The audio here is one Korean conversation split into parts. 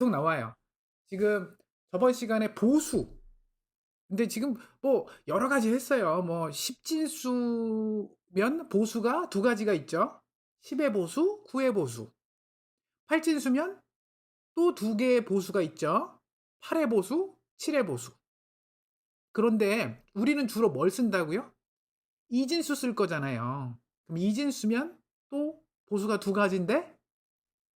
계속 나와요. 지금 저번 시간에 보수. 근데 지금 뭐 여러 가지 했어요. 뭐 10진수면 보수가 두 가지가 있죠. 10의 보수, 9의 보수. 8진수면 또 두 개의 보수가 있죠. 8의 보수, 7의 보수. 그런데 우리는 주로 뭘 쓴다고요? 이진수 쓸 거잖아요. 그럼 이진수면 또 보수가 두 가지인데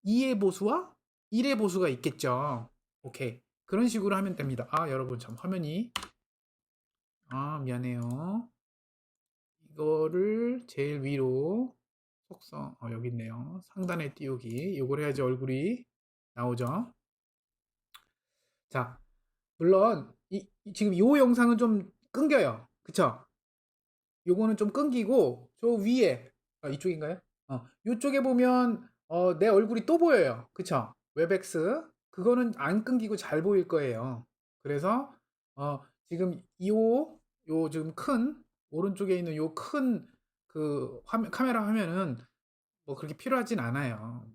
2의 보수와 1의 보수가 있겠죠. 오케이. 그런 식으로 하면 됩니다. 아, 여러분 참 화면이 미안해요. 이거를 제일 위로 속성 여기 있네요. 상단에 띄우기. 이걸 해야지 얼굴이 나오죠. 자, 물론 지금 이 영상은 좀 끊겨요. 그쵸? 요거는 좀 끊기고 저 위에 이쪽인가요? 이쪽에 보면 내 얼굴이 또 보여요. 그쵸? 웹엑스 그거는 안 끊기고 잘 보일 거예요. 그래서 지금 요 지금 큰 오른쪽에 있는 요 큰 그 카메라 화면은 뭐 그렇게 필요하진 않아요.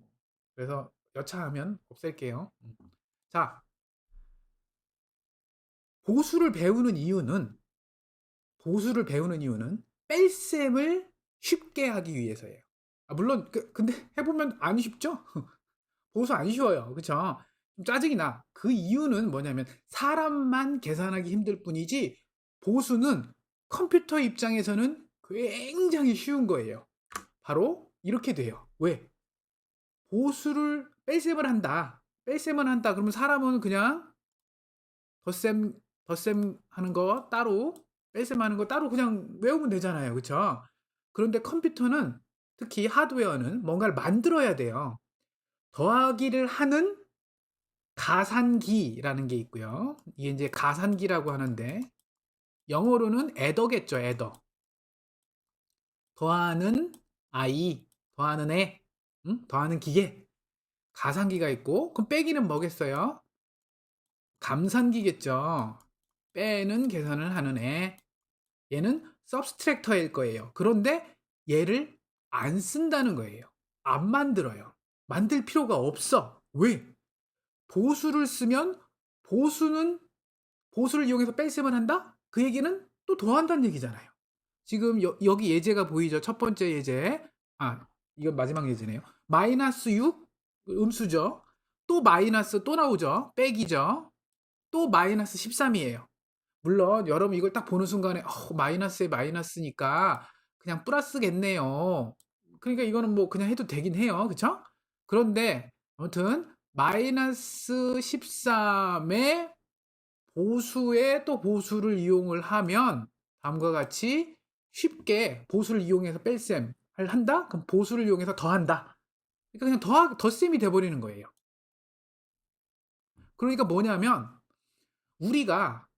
그래서 여차하면 없앨게요. 자, 보수를 배우는 이유는 보수를 배우는 이유는 뺄셈을 쉽게 하기 위해서예요. 물론 근데 해보면 안 쉽죠? 보수 안 쉬워요. 그쵸? 좀 짜증이 나. 그 이유는 뭐냐면 사람만 계산하기 힘들 뿐이지 보수는 컴퓨터 입장에서는 굉장히 쉬운 거예요. 바로 이렇게 돼요. 왜? 보수를 뺄셈을 한다. 뺄셈을 한다. 그러면 사람은 그냥 덧셈 덧셈 하는 거 따로 뺄셈 하는 거 따로 그냥 외우면 되잖아요. 그쵸? 그런데 컴퓨터는 특히 하드웨어는 뭔가를 만들어야 돼요. 더하기를 하는 가산기라는 게 있고요. 이게 이제 가산기라고 하는데 영어로는 애더겠죠, 애더. 더하는 아이, 더하는 애, 더하는 기계. 가산기가 있고 그럼 빼기는 뭐겠어요? 감산기겠죠. 빼는 계산을 하는 애. 얘는 서브스트랙터일 거예요. 그런데 얘를 안 쓴다는 거예요. 안 만들어요. 만들 필요가 없어. 왜? 보수를 쓰면 보수는 보수를 이용해서 뺄셈을 한다? 그 얘기는 또 더한다는 얘기잖아요. 지금 여기 예제가 보이죠? 첫 번째 예제. 이건 마지막 예제네요. 마이너스 6 음수죠. 또 마이너스 또 나오죠. 빼기죠. 또 마이너스 13이에요. 물론 여러분 이걸 딱 보는 순간에 마이너스에 마이너스니까 그냥 플러스겠네요. 그러니까 이거는 뭐 그냥 해도 되긴 해요. 그쵸? 그런데 아무튼 마이너스 13의 보수에 또 보수를 이용을 하면 다음과 같이 쉽게 보수를 이용해서 뺄셈을 한다? 그럼 보수를 이용해서 더한다. 그러니까 그냥 덧셈이 돼버리는 거예요. 그러니까 뭐냐면 우리가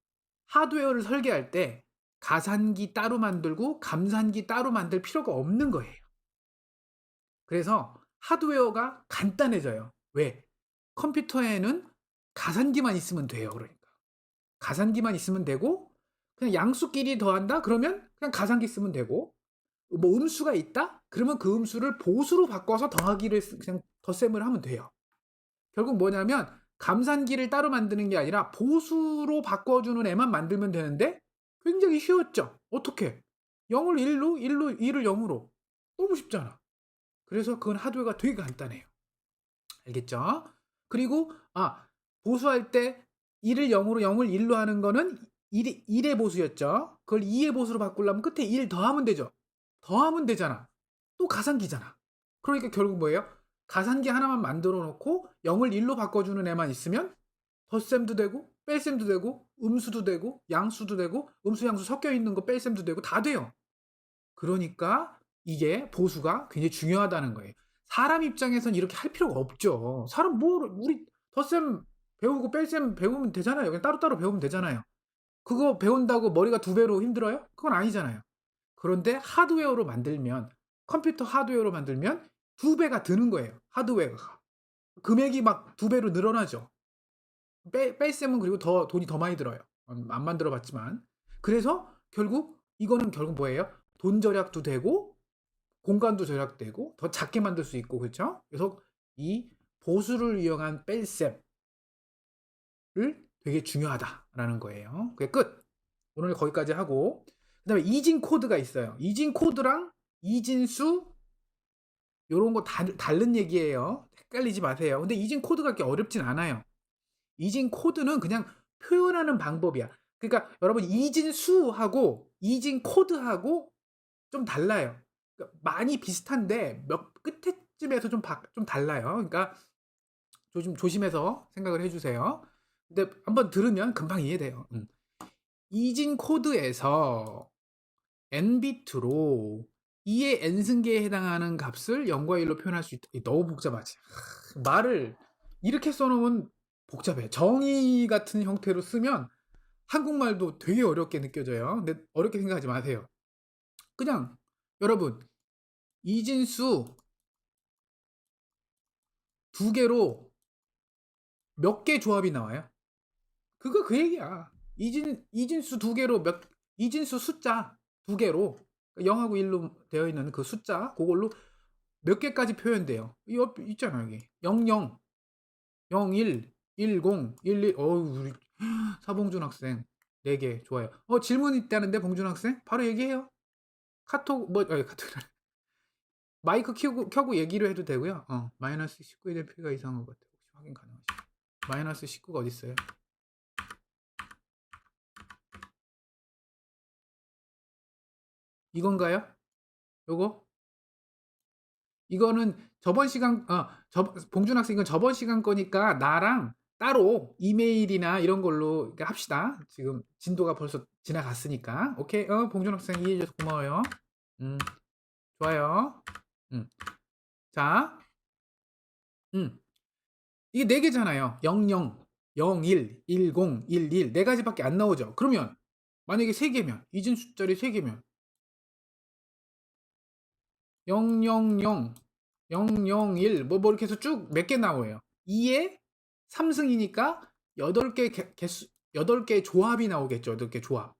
하드웨어를 설계할 때 가산기 따로 만들고 감산기 따로 만들 필요가 없는 거예요. 그래서 하드웨어가 간단해져요. 왜? 컴퓨터에는 가산기만 있으면 돼요. 그러니까. 가산기만 있으면 되고 그냥 양수끼리 더한다? 그러면 그냥 가산기 쓰면 되고 뭐 음수가 있다? 그러면 그 음수를 보수로 바꿔서 더하기를 그냥 덧셈을 하면 돼요. 결국 뭐냐면 감산기를 따로 만드는 게 아니라 보수로 바꿔주는 애만 만들면 되는데 굉장히 쉬웠죠. 어떻게? 0을 1로, 2를 0으로. 너무 쉽잖아. 그래서 그건 하드웨어가 되게 간단해요. 알겠죠? 그리고 보수할 때 1을 0으로 0을 1로 하는 거는 1의 보수였죠. 그걸 2의 보수로 바꾸려면 끝에 1 더하면 되죠. 더하면 되잖아. 또 가산기잖아. 그러니까 결국 뭐예요? 가산기 하나만 만들어 놓고 0을 1로 바꿔주는 애만 있으면 덧셈도 되고 뺄셈도 되고 음수도 되고 양수도 되고 음수 양수 섞여 있는 거 뺄셈도 되고 다 돼요. 그러니까 이게 보수가 굉장히 중요하다는 거예요. 사람 입장에선 이렇게 할 필요가 없죠. 사람 우리 덧셈 배우고 뺄셈 배우면 되잖아요. 그냥 따로따로 배우면 되잖아요. 그거 배운다고 머리가 두 배로 힘들어요? 그건 아니잖아요. 그런데 하드웨어로 만들면 컴퓨터 하드웨어로 만들면 두 배가 드는 거예요. 하드웨어가. 금액이 막 두 배로 늘어나죠. 뺄셈은 그리고 더 돈이 더 많이 들어요. 안 만들어 봤지만. 그래서 이거는 결국 뭐예요? 돈 절약도 되고 공간도 절약되고 더 작게 만들 수 있고 그렇죠? 그래서 이 보수를 이용한 뺄셈 되게 중요하다라는 거예요. 그게 끝. 오늘 거기까지 하고 그다음에 이진 코드가 있어요. 이진 코드랑 이진수 요런 거 다른 얘기예요. 헷갈리지 마세요. 근데 이진 코드가 그렇게 어렵진 않아요. 이진 코드는 그냥 표현하는 방법이야. 그러니까 여러분 이진수하고 이진 코드하고 좀 달라요. 그러니까 많이 비슷한데 몇 끝에쯤에서 좀 달라요. 그러니까 조심해서 생각을 해주세요. 근데 한번 들으면 금방 이해돼요. 이진 코드에서 n비트로 2의 n승계에 해당하는 값을 0과 1로 표현할 수 있다. 너무 복잡하지. 말을 이렇게 써놓으면 복잡해. 정의 같은 형태로 쓰면 한국말도 되게 어렵게 느껴져요. 근데 어렵게 생각하지 마세요. 그냥 여러분 이진수 두 개로 몇 개 조합이 나와요? 그거 그 얘기야. 이진수 두 개로 이진수 숫자 두 개로 0하고 1로 되어 있는 그 숫자 그걸로 몇 개까지 표현돼요. 옆 있잖아 여기 00, 01, 10, 11. 우리 사봉준 학생 4개 좋아요. 질문 있다는데 봉준 학생 바로 얘기해요. 카톡 카톡 마이크 켜고 얘기를 해도 되고요. 마이너스 19에 대한 표가 이상한 것 같아요. 혹시 확인 가능하시죠? 마이너스 19가 어디 있어요? 이건가요? 요거? 이거는 저번 시간 봉준 학생 이건 저번 시간 거니까 나랑 따로 이메일이나 이런 걸로 합시다. 지금 진도가 벌써 지나갔으니까. 오케이. 봉준 학생 이해해 줘서 고마워요. 좋아요. 자. 이게 4개잖아요. 00, 01, 10, 11 네 가지밖에 안 나오죠. 그러면 만약에 3개면 이진 숫자리 3개면 000 001 뭐 이렇게 해서 쭉 몇 개 나와요. 2에 3승이니까 8개 개수 8개 조합이 나오겠죠. 8개 조합.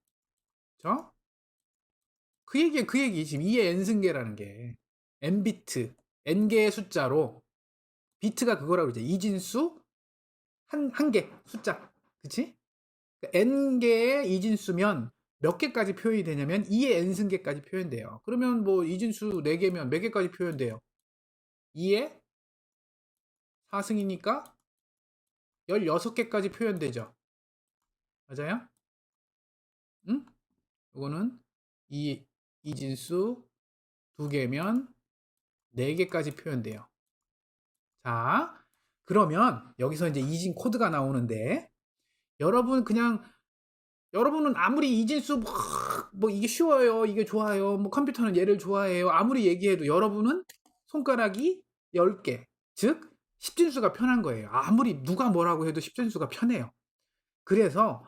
그렇죠? 그 얘기 지금 2의 n승계라는 게 n비트 n개의 숫자로 비트가 그거라고 그러죠. 이진수 한 개 숫자. 그치? n개의 이진수면 몇 개까지 표현이 되냐면 2의 n승계까지 표현돼요. 그러면 뭐 이진수 4개면 몇 개까지 표현돼요? 2의 4승이니까 16개까지 표현되죠. 맞아요? 응? 이거는 이진수 2개면 4개까지 표현돼요. 자, 그러면 여기서 이제 이진 코드가 나오는데 여러분은 아무리 이진수 뭐 이게 쉬워요, 이게 좋아요, 뭐 컴퓨터는 얘를 좋아해요 아무리 얘기해도 여러분은 손가락이 10개, 즉 10진수가 편한 거예요. 아무리 누가 뭐라고 해도 10진수가 편해요. 그래서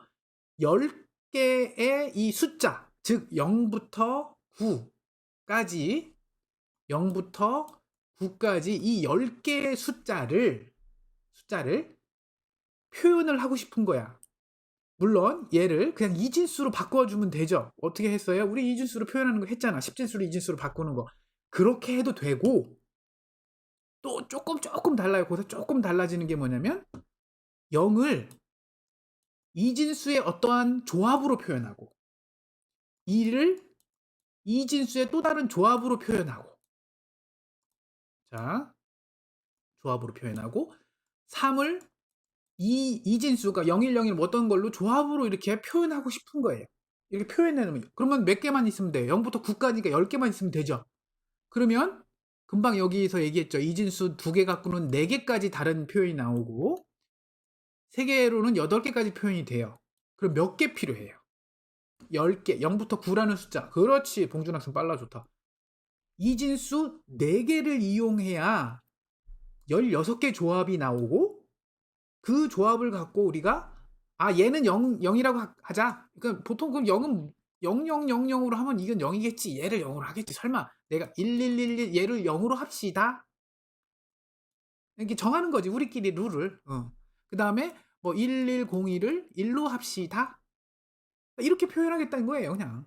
10개의 이 숫자, 즉 0부터 9까지 이 10개의 숫자를 표현을 하고 싶은 거야. 물론 얘를 그냥 이진수로 바꿔주면 되죠. 어떻게 했어요? 우리 이진수로 표현하는 거 했잖아. 10진수로 이진수로 바꾸는 거. 그렇게 해도 되고 또 조금 달라요. 거기서 조금 달라지는 게 뭐냐면 0을 이진수의 어떠한 조합으로 표현하고 2를 이진수의 또 다른 조합으로 표현하고 자 조합으로 표현하고 3을 이진수가 0101 어떤 걸로 조합으로 이렇게 표현하고 싶은 거예요. 이렇게 표현해놓으면 그러면 몇 개만 있으면 돼요. 0부터 9까지니까 10개만 있으면 되죠. 그러면 금방 여기서 얘기했죠. 이진수 2개 갖고는 4개까지 다른 표현이 나오고 3개로는 8개까지 표현이 돼요. 그럼 몇 개 필요해요? 10개. 0부터 9라는 숫자. 그렇지. 봉준 학생 빨라 좋다. 이진수 4개를 이용해야 16개 조합이 나오고 그 조합을 갖고 우리가 얘는 0이라고 하자. 그러니까 보통 그럼 0은 0000으로 하면 이건 0이겠지. 얘를 0으로 하겠지. 설마 내가 1111 얘를 0으로 합시다. 이렇게 정하는 거지. 우리끼리 룰을. 그 다음에 뭐 1101을 1로 합시다. 이렇게 표현하겠다는 거예요. 그냥.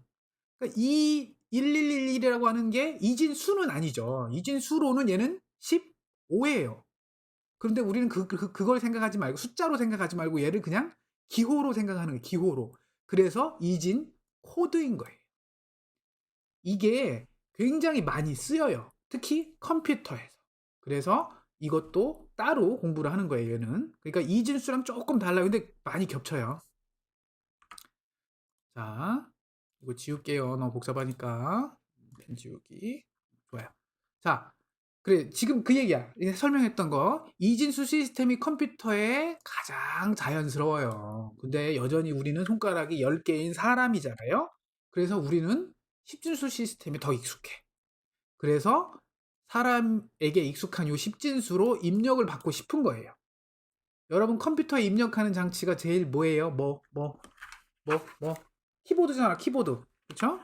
그러니까 이 1111이라고 하는 게 이진수는 아니죠. 이진수로는 얘는 15예요. 그런데 우리는 그걸 생각하지 말고 숫자로 생각하지 말고 얘를 그냥 기호로 생각하는 거예요. 기호로. 그래서 이진 코드인 거예요. 이게 굉장히 많이 쓰여요. 특히 컴퓨터에서. 그래서 이것도 따로 공부를 하는 거예요, 얘는. 그러니까 이진수랑 조금 달라요. 근데 많이 겹쳐요. 자, 이거 지울게요. 너무 복잡하니까. 펜 지우기. 좋아요. 자, 그래. 지금 그 얘기야. 설명했던 거. 이진수 시스템이 컴퓨터에 가장 자연스러워요. 근데 여전히 우리는 손가락이 10개인 사람이잖아요. 그래서 우리는 십진수 시스템이 더 익숙해. 그래서 사람에게 익숙한 요 십진수로 입력을 받고 싶은 거예요. 여러분 컴퓨터에 입력하는 장치가 제일 뭐예요? 키보드잖아, 키보드. 그쵸?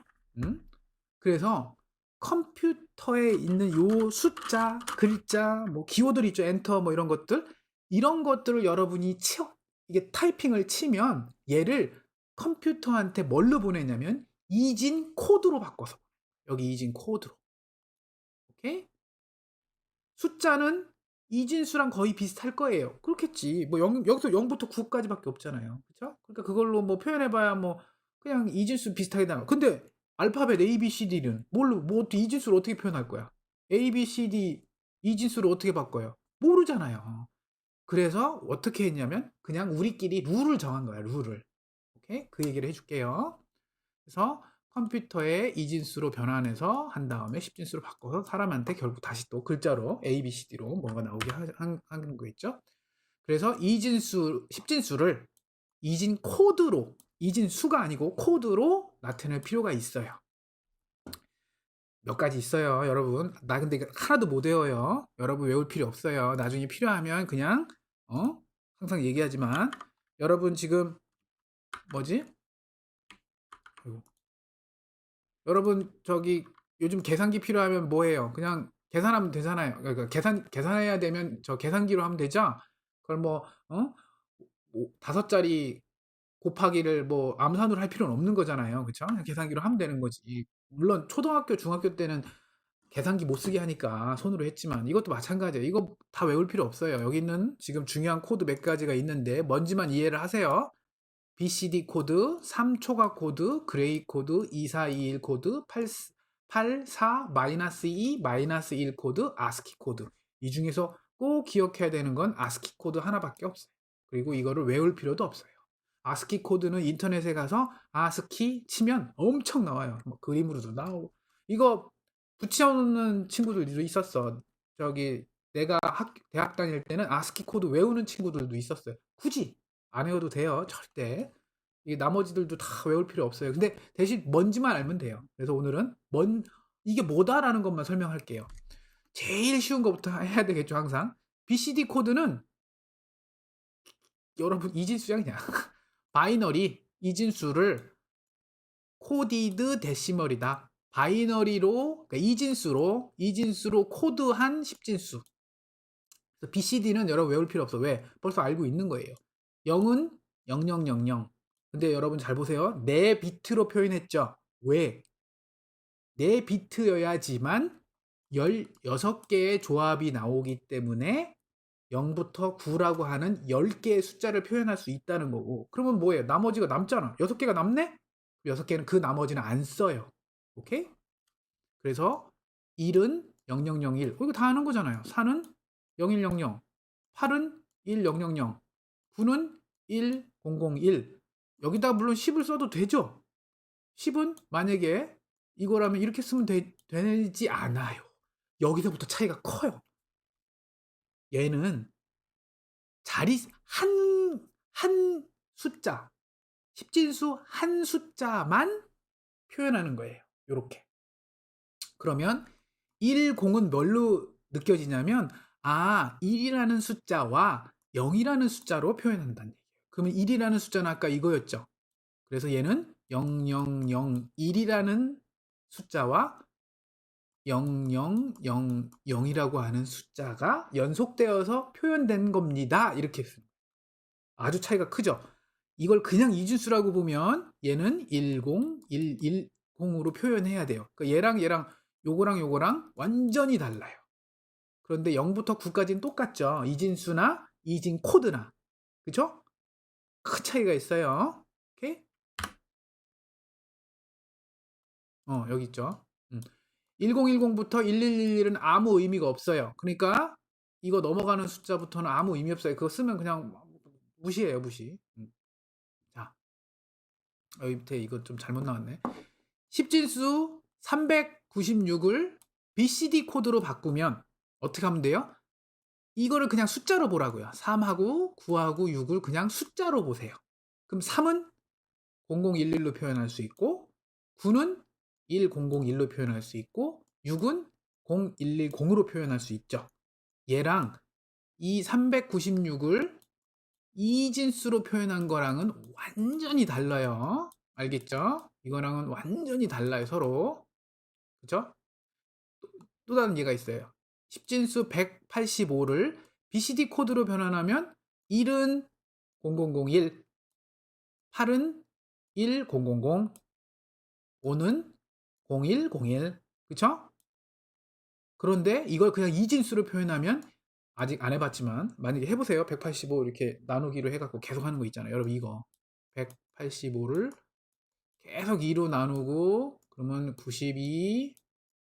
그래서 컴퓨터에 있는 요 숫자, 글자, 뭐 기호들 있죠. 엔터 뭐 이런 것들. 이런 것들을 여러분이 이게 타이핑을 치면 얘를 컴퓨터한테 뭘로 보내냐면 이진 코드로 바꿔서. 여기 이진 코드로. 오케이? 숫자는 이진수랑 거의 비슷할 거예요. 그렇겠지. 뭐 여기서 0부터 9까지밖에 없잖아요. 그렇죠? 그러니까 그걸로 뭐 표현해봐야 뭐 그냥 이진수 비슷하게 나와. 근데 알파벳 A, B, C, D는 뭐 이진수를 어떻게 표현할 거야? A, B, C, D 이진수를 어떻게 바꿔요? 모르잖아요. 그래서 어떻게 했냐면 그냥 우리끼리 룰을 정한 거야. 룰을. 오케이? 그 얘기를 해줄게요. 그래서 컴퓨터에 이진수로 변환해서 한 다음에 십진수로 바꿔서 사람한테 결국 다시 또 글자로 A, B, C, D로 뭔가 나오게 하는 거 있죠. 그래서 십진수를 이진 코드로, 이진수가 아니고 코드로 나타낼 필요가 있어요. 몇 가지 있어요, 여러분. 나 근데 하나도 못 외워요. 여러분 외울 필요 없어요. 나중에 필요하면 그냥 항상 얘기하지만 여러분 지금 뭐지? 여러분 저기 요즘 계산기 필요하면 뭐해요? 그냥 계산하면 되잖아요. 그러니까 계산해야 되면 저 계산기로 하면 되죠. 그걸 뭐 5자리 곱하기를 뭐 암산으로 할 필요는 없는 거잖아요. 그쵸? 그냥 계산기로 하면 되는 거지. 물론 초등학교, 중학교 때는 계산기 못 쓰게 하니까 손으로 했지만 이것도 마찬가지예요. 이거 다 외울 필요 없어요. 여기 있는 지금 중요한 코드 몇 가지가 있는데 뭔지만 이해를 하세요. BCD 코드, 3초가 코드, 그레이 코드, 2421 코드, 84 2 1 코드, 아스키 코드. 이 중에서 꼭 기억해야 되는 건 아스키 코드 하나밖에 없어요. 그리고 이거를 외울 필요도 없어요. 아스키 코드는 인터넷에 가서 아스키 치면 엄청 나와요. 뭐 그림으로도 나오고. 이거 붙여놓는 친구들도 있었어. 저기 내가 대학 다닐 때는 아스키 코드 외우는 친구들도 있었어요. 굳이 안 외워도 돼요. 절대. 이 나머지들도 다 외울 필요 없어요. 근데 대신 뭔지만 알면 돼요. 그래서 오늘은 이게 뭐다라는 것만 설명할게요. 제일 쉬운 것부터 해야 되겠죠, 항상. BCD 코드는 여러분 이진수야 그냥. 바이너리 이진수를 코디드 데시멀이다. 바이너리로 그러니까 이진수로 코드한 십진수. BCD는 여러분 외울 필요 없어. 왜? 벌써 알고 있는 거예요. 0은 0000. 근데 여러분 잘 보세요. 4비트로 표현했죠. 왜? 4비트여야지만 16개의 조합이 나오기 때문에 0부터 9라고 하는 10개의 숫자를 표현할 수 있다는 거고. 그러면 뭐예요? 나머지가 남잖아. 6개가 남네? 6개는 그 나머지는 안 써요. 오케이? 그래서 1은 0001. 이거 다 아는 거잖아요. 4는 0100. 8은 1000. 9는 1001. 여기다 물론 10을 써도 되죠. 10은 만약에 이거라면 이렇게 쓰면 되지 않아요. 여기서부터 차이가 커요. 얘는 자리 한 숫자, 십진수 한 숫자만 표현하는 거예요. 요렇게. 그러면 1, 0은 뭘로 느껴지냐면 1이라는 숫자와 0이라는 숫자로 표현한다는 얘기예요. 그러면 1이라는 숫자는 아까 이거였죠. 그래서 얘는 0001이라는 숫자와 0000이라고 하는 숫자가 연속되어서 표현된 겁니다. 이렇게 씁니다. 아주 차이가 크죠. 이걸 그냥 이진수라고 보면 얘는 10110으로 표현해야 돼요. 그러니까 얘랑 요거랑 완전히 달라요. 그런데 0부터 9까지는 똑같죠. 이진수나 이진 코드나. 그죠? 큰 차이가 있어요. 오케이? 여기 있죠. 1010부터 1111은 아무 의미가 없어요. 그러니까 이거 넘어가는 숫자부터는 아무 의미 없어요. 그거 쓰면 그냥 무시해요, 무시. 자, 여기 밑에 이거 좀 잘못 나왔네. 10진수 396을 BCD 코드로 바꾸면 어떻게 하면 돼요? 이거를 그냥 숫자로 보라고요. 3하고 9하고 6을 그냥 숫자로 보세요. 그럼 3은 0011로 표현할 수 있고 9는 1001로 표현할 수 있고 6은 0110으로 표현할 수 있죠. 얘랑 이 396을 이진수로 표현한 거랑은 완전히 달라요. 알겠죠? 이거랑은 완전히 달라요, 서로. 그죠? 또 다른 예가 있어요. 10진수 185를 BCD 코드로 변환하면 1은 0001, 8은 1000, 5는 0101. 그쵸? 그런데 이걸 그냥 이진수로 표현하면 아직 안 해봤지만 만약에 해보세요. 185 이렇게 나누기로 해갖고 계속 하는 거 있잖아요. 여러분 이거 185를 계속 2로 나누고 그러면 92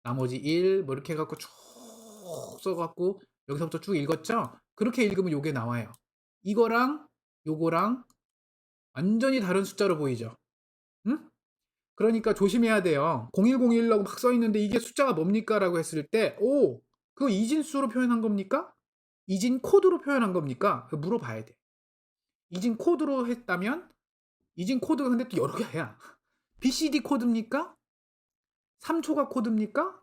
나머지 1 뭐 이렇게 해갖고 쭉 써갖고 여기서부터 쭉 읽었죠? 그렇게 읽으면 요게 나와요. 이거랑 요거랑 완전히 다른 숫자로 보이죠? 응? 그러니까 조심해야 돼요. 0101라고 막 써있는데 이게 숫자가 뭡니까? 라고 했을 때, 오, 그거 이진수로 표현한 겁니까? 이진 코드로 표현한 겁니까? 물어봐야 돼. 이진 코드로 했다면, 이진 코드가 근데 또 여러 개야. BCD 코드입니까? 3초가 코드입니까?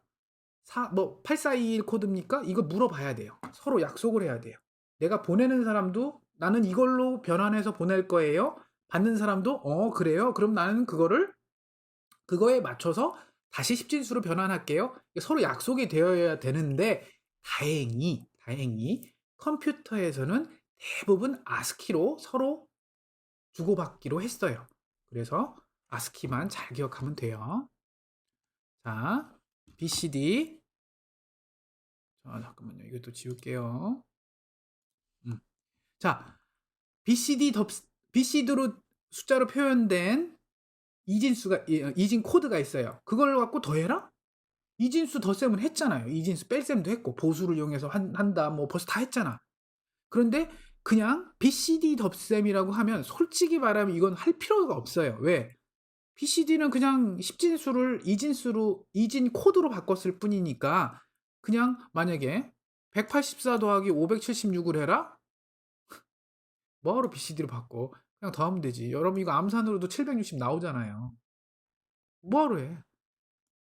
8421 코드입니까? 이거 물어봐야 돼요. 서로 약속을 해야 돼요. 내가 보내는 사람도 나는 이걸로 변환해서 보낼 거예요. 받는 사람도 그래요? 그럼 나는 그거에 맞춰서 다시 10진수로 변환할게요. 서로 약속이 되어야 되는데 다행히 컴퓨터에서는 대부분 아스키로 서로 주고받기로 했어요. 그래서 아스키만 잘 기억하면 돼요. 자, BCD. 자, 잠깐만요. 이것도 지울게요. 자, BCD로 숫자로 표현된 이진 코드가 있어요. 그걸 갖고 더해라? 이진수 덧셈은 했잖아요. 이진수 뺄셈도 했고 보수를 이용해서 한다 뭐 벌써 다 했잖아. 그런데 그냥 BCD 덧셈이라고 하면 솔직히 말하면 이건 할 필요가 없어요. 왜? BCD는 그냥 10진수를 이진 코드로 바꿨을 뿐이니까 그냥 만약에 184 더하기 576을 해라? 뭐하러 BCD로 바꿔? 그냥 더하면 되지. 여러분 이거 암산으로도 760 나오잖아요. 뭐하러 해?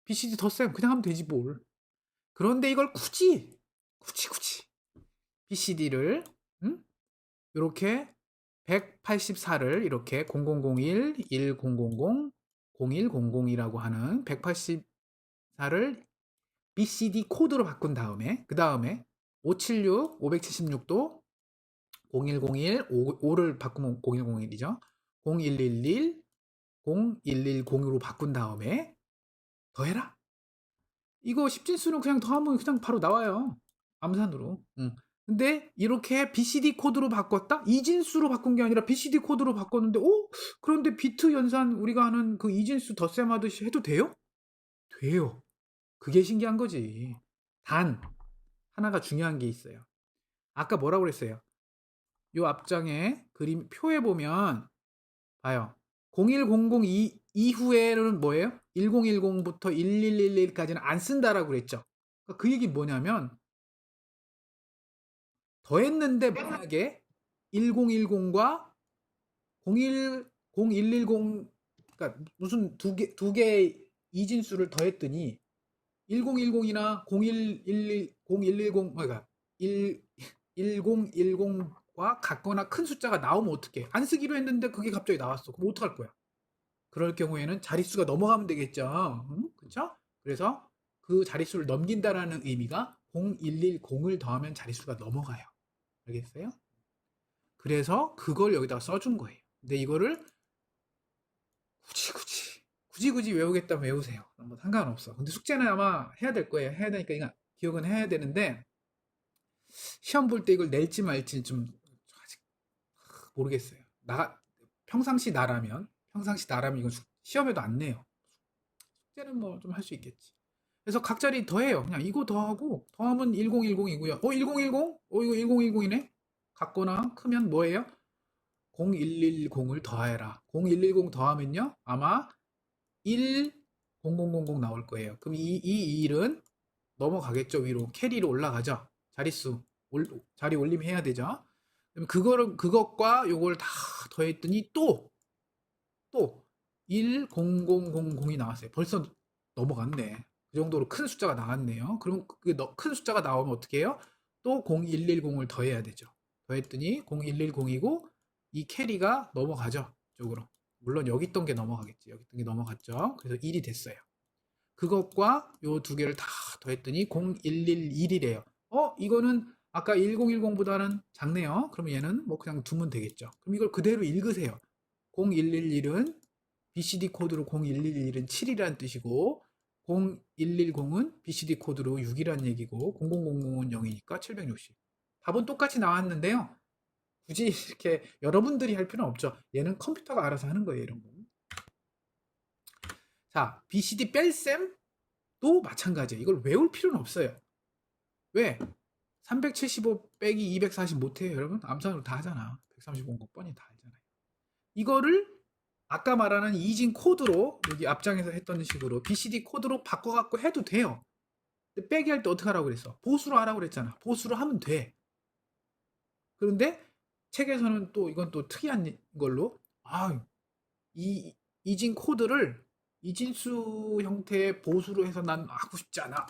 BCD 덧셈 그냥 하면 되지 뭘. 그런데 이걸 굳이 BCD를 이렇게 184를 이렇게 0001, 1000, 0100이라고 하는 184를 BCD 코드로 바꾼 다음에 그 다음에 576, 576도 0101, 5를 바꾸면 0101이죠. 0111, 0110으로 바꾼 다음에 더해라. 이거 10진수는 그냥 더하면 그냥 바로 나와요. 암산으로. 근데 이렇게 BCD 코드로 바꿨다? 이진수로 바꾼 게 아니라 BCD 코드로 바꿨는데, 그런데 비트 연산 우리가 하는 그 이진수 덧셈 하듯이 해도 돼요? 돼요. 그게 신기한 거지. 단, 하나가 중요한 게 있어요. 아까 뭐라고 그랬어요? 요 앞장에 그림, 표에 보면, 봐요. 0100 이후에는 뭐예요? 1010부터 1111까지는 안 쓴다라고 그랬죠. 그 얘기 뭐냐면, 더했는데 만약에 1010과 0110, 그러니까 무슨 두 개 이진수를 더했더니 1010이나 0110, 그러니까 1010과 같거나 큰 숫자가 나오면 어떡해? 안 쓰기로 했는데 그게 갑자기 나왔어. 그럼 어떡할 거야? 그럴 경우에는 자릿수가 넘어가면 되겠죠. 그렇죠? 그래서 그 자릿수를 넘긴다라는 의미가 0110을 더하면 자릿수가 넘어가요. 알겠어요? 그래서 그걸 여기다가 써준 거예요. 근데 이거를 굳이 외우겠다면 외우세요. 뭐 상관없어. 근데 숙제는 아마 해야 될 거예요. 해야 되니까 기억은 해야 되는데 시험 볼 때 이걸 낼지 말지 좀 아직 모르겠어요. 평상시 나라면 이건 시험에도 안 내요. 숙제는 뭐 좀 할 수 있겠지. 그래서 각 자리 더해요. 그냥 이거 더하고 더하면 1010이고요. 1010? 이거 1010이네. 같거나 크면 뭐예요? 0110을 더해라. 0110 더하면요. 아마 10000 나올 거예요. 그럼 이 1은 넘어가겠죠. 위로 캐리로 올라가죠. 자릿수 자리 올림 해야 되죠. 그럼 그것과 요걸 다 더했더니 또 10000이 나왔어요. 벌써 넘어갔네. 그 정도로 큰 숫자가 나왔네요. 그럼 큰 숫자가 나오면 어떻게 해요? 또 0110을 더해야 되죠. 더했더니 0110이고 이 캐리가 넘어가죠. 쪽으로. 물론 여기 있던 게 넘어가겠지. 여기 있던 게 넘어갔죠. 그래서 1이 됐어요. 그것과 요 두 개를 다 더했더니 0111이래요. 이거는 아까 1010보다는 작네요. 그럼 얘는 뭐 그냥 두면 되겠죠. 그럼 이걸 그대로 읽으세요. 0111은 BCD 코드로 0111은 7이라는 뜻이고 0110은 BCD 코드로 6이라는 얘기고 0000은 0이니까 760. 답은 똑같이 나왔는데요. 굳이 이렇게 여러분들이 할 필요는 없죠. 얘는 컴퓨터가 알아서 하는 거예요, 이런 거. 자, BCD 뺄셈도 마찬가지예요. 이걸 외울 필요는 없어요. 왜? 375 빼기 240 못해요, 여러분? 암산으로 다 하잖아. 135건 뻔히 다 알잖아요. 이거를 아까 말하는 이진 코드로 여기 앞장에서 했던 식으로 BCD 코드로 바꿔갖고 해도 돼요. 근데 빼기 할 때 어떻게 하라고 그랬어? 보수로 하라고 그랬잖아. 보수로 하면 돼. 그런데 책에서는 또 이건 또 특이한 걸로 이 이진 코드를 이진수 형태의 보수로 해서 난 하고 싶지 않아.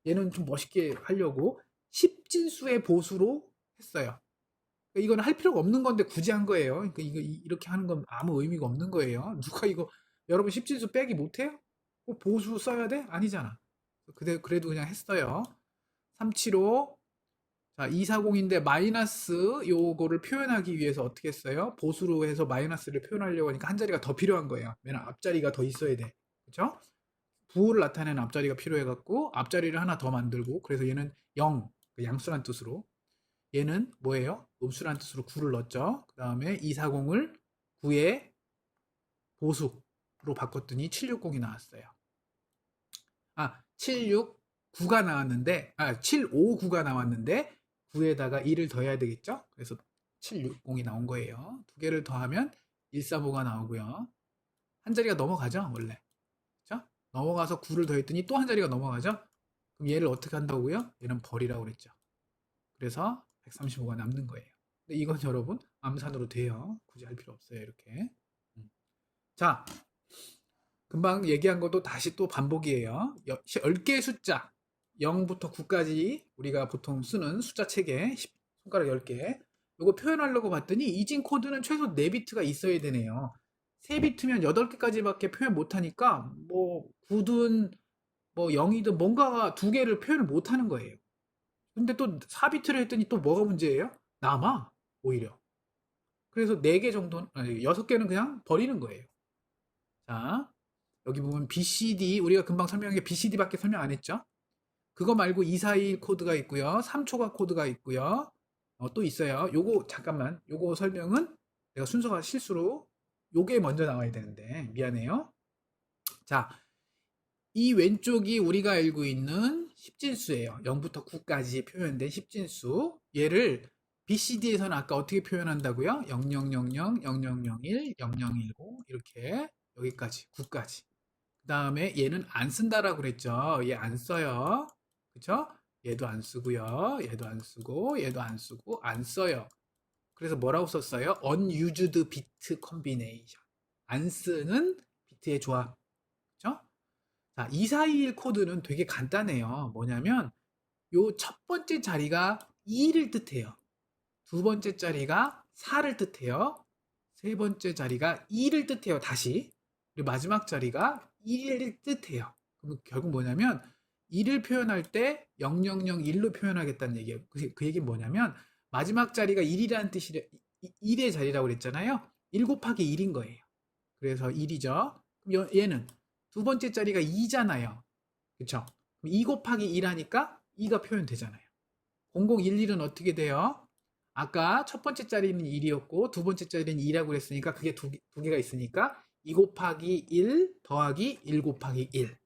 얘는 좀 멋있게 하려고 10진수의 보수로 했어요. 그러니까 이건 할 필요가 없는 건데 굳이 한 거예요. 그러니까 이거 이렇게 하는 건 아무 의미가 없는 거예요. 누가 이거 여러분 10진수 빼기 못해요? 꼭 보수 써야 돼? 아니잖아. 그래도 그냥 했어요. 375 자, 240인데 마이너스 요거를 표현하기 위해서 어떻게 했어요? 보수로 해서 마이너스를 표현하려고 하니까 한 자리가 더 필요한 거예요. 왜냐면 앞자리가 더 있어야 돼. 그쵸? 부호를 나타내는 앞자리가 필요해갖고 앞자리를 하나 더 만들고 그래서 얘는 0, 양수란 뜻으로 얘는 뭐예요? 음수란 뜻으로 9를 넣었죠. 그 다음에 240을 9의 보수로 바꿨더니 760이 나왔어요. 769가 나왔는데 759가 나왔는데 9에다가 1을 더해야 되겠죠? 그래서 760이 나온 거예요. 두 개를 더하면 135가 나오고요. 한 자리가 넘어가죠, 원래. 그렇죠? 넘어가서 9를 더했더니 또 한 자리가 넘어가죠? 그럼 얘를 어떻게 한다고요? 얘는 벌이라고 그랬죠. 그래서 135가 남는 거예요. 근데 이건 여러분 암산으로 돼요. 굳이 할 필요 없어요, 이렇게. 자, 금방 얘기한 것도 다시 또 반복이에요. 10개의 숫자 0부터 9까지 우리가 보통 쓰는 숫자 체계 손가락 10개 이거 표현하려고 봤더니 이진 코드는 최소 4비트가 있어야 되네요. 3비트면 8개까지밖에 표현 못하니까 뭐 9든 뭐 0이든 뭔가가 두 개를 표현을 못하는 거예요. 근데 또 4비트를 했더니 또 뭐가 문제예요? 남아 오히려. 그래서 4개 정도는 아니 6개는 그냥 버리는 거예요. 자, 여기 보면 BCD 우리가 금방 설명한 게 BCD밖에 설명 안 했죠? 그거 말고 2421 코드가 있고요. 3초가 코드가 있고요. 또 있어요. 요거 잠깐만. 요거 설명은 내가 순서가 실수로 요게 먼저 나와야 되는데 미안해요. 자, 이 왼쪽이 우리가 알고 있는 10진수예요. 0부터 9까지 표현된 10진수. 얘를 BCD에서는 아까 어떻게 표현한다고요? 0000, 0001, 0010 이렇게 여기까지 9까지. 그 다음에 얘는 안 쓴다라고 그랬죠. 얘 안 써요. 그쵸? 얘도 안 쓰고요. 얘도 안 쓰고 얘도 안 쓰고 안 써요. 그래서 뭐라고 썼어요? unused bit combination. 안 쓰는 비트의 조합. 그쵸? 자, 2421 코드는 되게 간단해요. 뭐냐면 요 첫 번째 자리가 2를 뜻해요. 두 번째 자리가 4를 뜻해요. 세 번째 자리가 2를 뜻해요. 다시. 그리고 마지막 자리가 1을 뜻해요. 그럼 결국 뭐냐면 1을 표현할 때 0001로 표현하겠다는 얘기예요. 그 얘기는 뭐냐면 마지막 자리가 1이라는 뜻이 1의 자리라고 그랬잖아요. 1 곱하기 1인 거예요. 그래서 1이죠. 그럼 얘는 두 번째 자리가 2잖아요. 그쵸? 2 곱하기 1 하니까 2가 표현되잖아요. 0011은 어떻게 돼요? 아까 첫 번째 자리는 1이었고 두 번째 자리는 2라고 그랬으니까 그게 두 개가 있으니까 2 곱하기 1 더하기 1 곱하기 1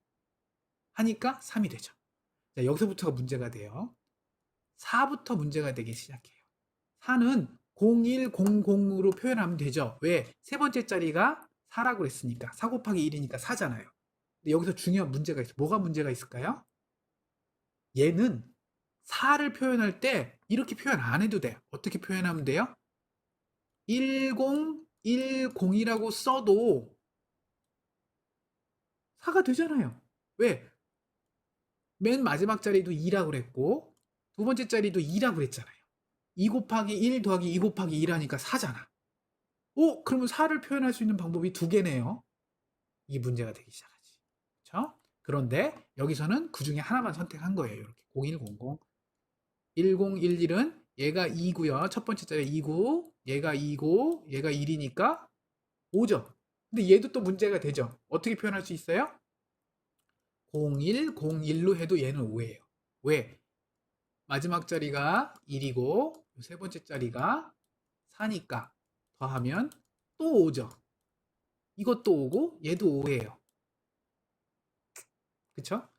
하니까 3이 되죠. 자, 여기서부터가 문제가 돼요. 4부터 문제가 되기 시작해요. 4는 0100으로 표현하면 되죠. 왜? 세 번째 자리가 4라고 그랬으니까 4 곱하기 1이니까 4잖아요. 근데 여기서 중요한 문제가 있어요. 뭐가 문제가 있을까요? 얘는 4를 표현할 때 이렇게 표현 안 해도 돼요. 어떻게 표현하면 돼요? 1010이라고 써도 4가 되잖아요. 왜? 맨 마지막 자리도 2라고 그랬고 두 번째 자리도 2라고 그랬잖아요. 2 곱하기 1 더하기 2 곱하기 1 하니까 4잖아. 그러면 4를 표현할 수 있는 방법이 두 개네요. 이게 문제가 되기 시작하지. 그렇죠? 그런데 여기서는 그 중에 하나만 선택한 거예요. 이렇게 0100 1011은 얘가 2고요. 첫 번째 자리 2고 얘가 2고 얘가 1이니까 5죠. 근데 얘도 또 문제가 되죠. 어떻게 표현할 수 있어요? 0101로 해도 얘는 5예요. 왜? 마지막 자리가 1이고 세 번째 자리가 4니까 더하면 또 5죠. 이것도 5고 얘도 5예요. 그쵸?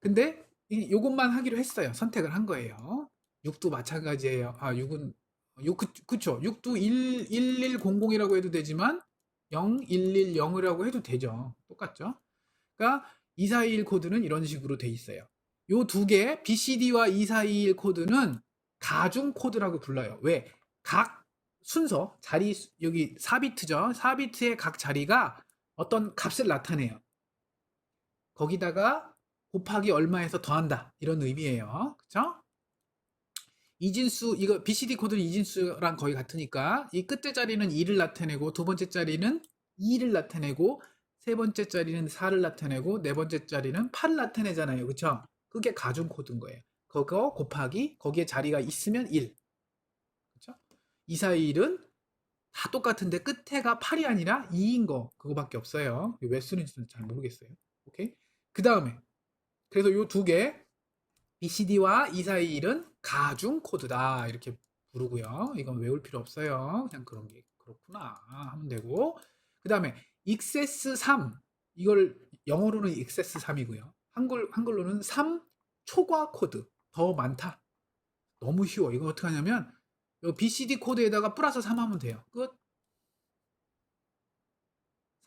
근데 요것만 하기로 했어요. 선택을 한 거예요. 6도 마찬가지예요. 6은 6 그쵸? 6도 1100이라고 해도 되지만 0110이라고 해도 되죠. 똑같죠? 그러니까 2421 코드는 이런 식으로 돼 있어요. 요 두 개 BCD와 2421 코드는 가중 코드라고 불러요. 왜? 각 순서 자리 여기 4비트죠. 4비트의 각 자리가 어떤 값을 나타내요. 거기다가 곱하기 얼마에서 더한다 이런 의미예요. 그쵸? 이진수 이거 BCD 코드는 이진수랑 거의 같으니까 이 끝에 자리는 2를 나타내고 두 번째 자리는 2를 나타내고 세 번째 자리는 4를 나타내고 네 번째 자리는 8을 나타내잖아요. 그쵸? 그게 가중 코드인 거예요. 그거 곱하기 거기에 자리가 있으면 1. 그쵸? 2, 4, 1은 다 똑같은데 끝에가 8이 아니라 2인 거 그거밖에 없어요. 왜 쓰는지는 잘 모르겠어요. 오케이? 그 다음에 그래서 요 두 개 BCD와 2421은 가중 코드다 이렇게 부르고요. 이건 외울 필요 없어요. 그냥 그런 게 그렇구나 하면 되고 그 다음에 XS3 이걸 영어로는 XS3이고요. 한글로는 3 초과 코드 더 많다. 너무 쉬워. 이거 어떻게 하냐면 BCD 코드에다가 플러스 3 하면 돼요. 끝.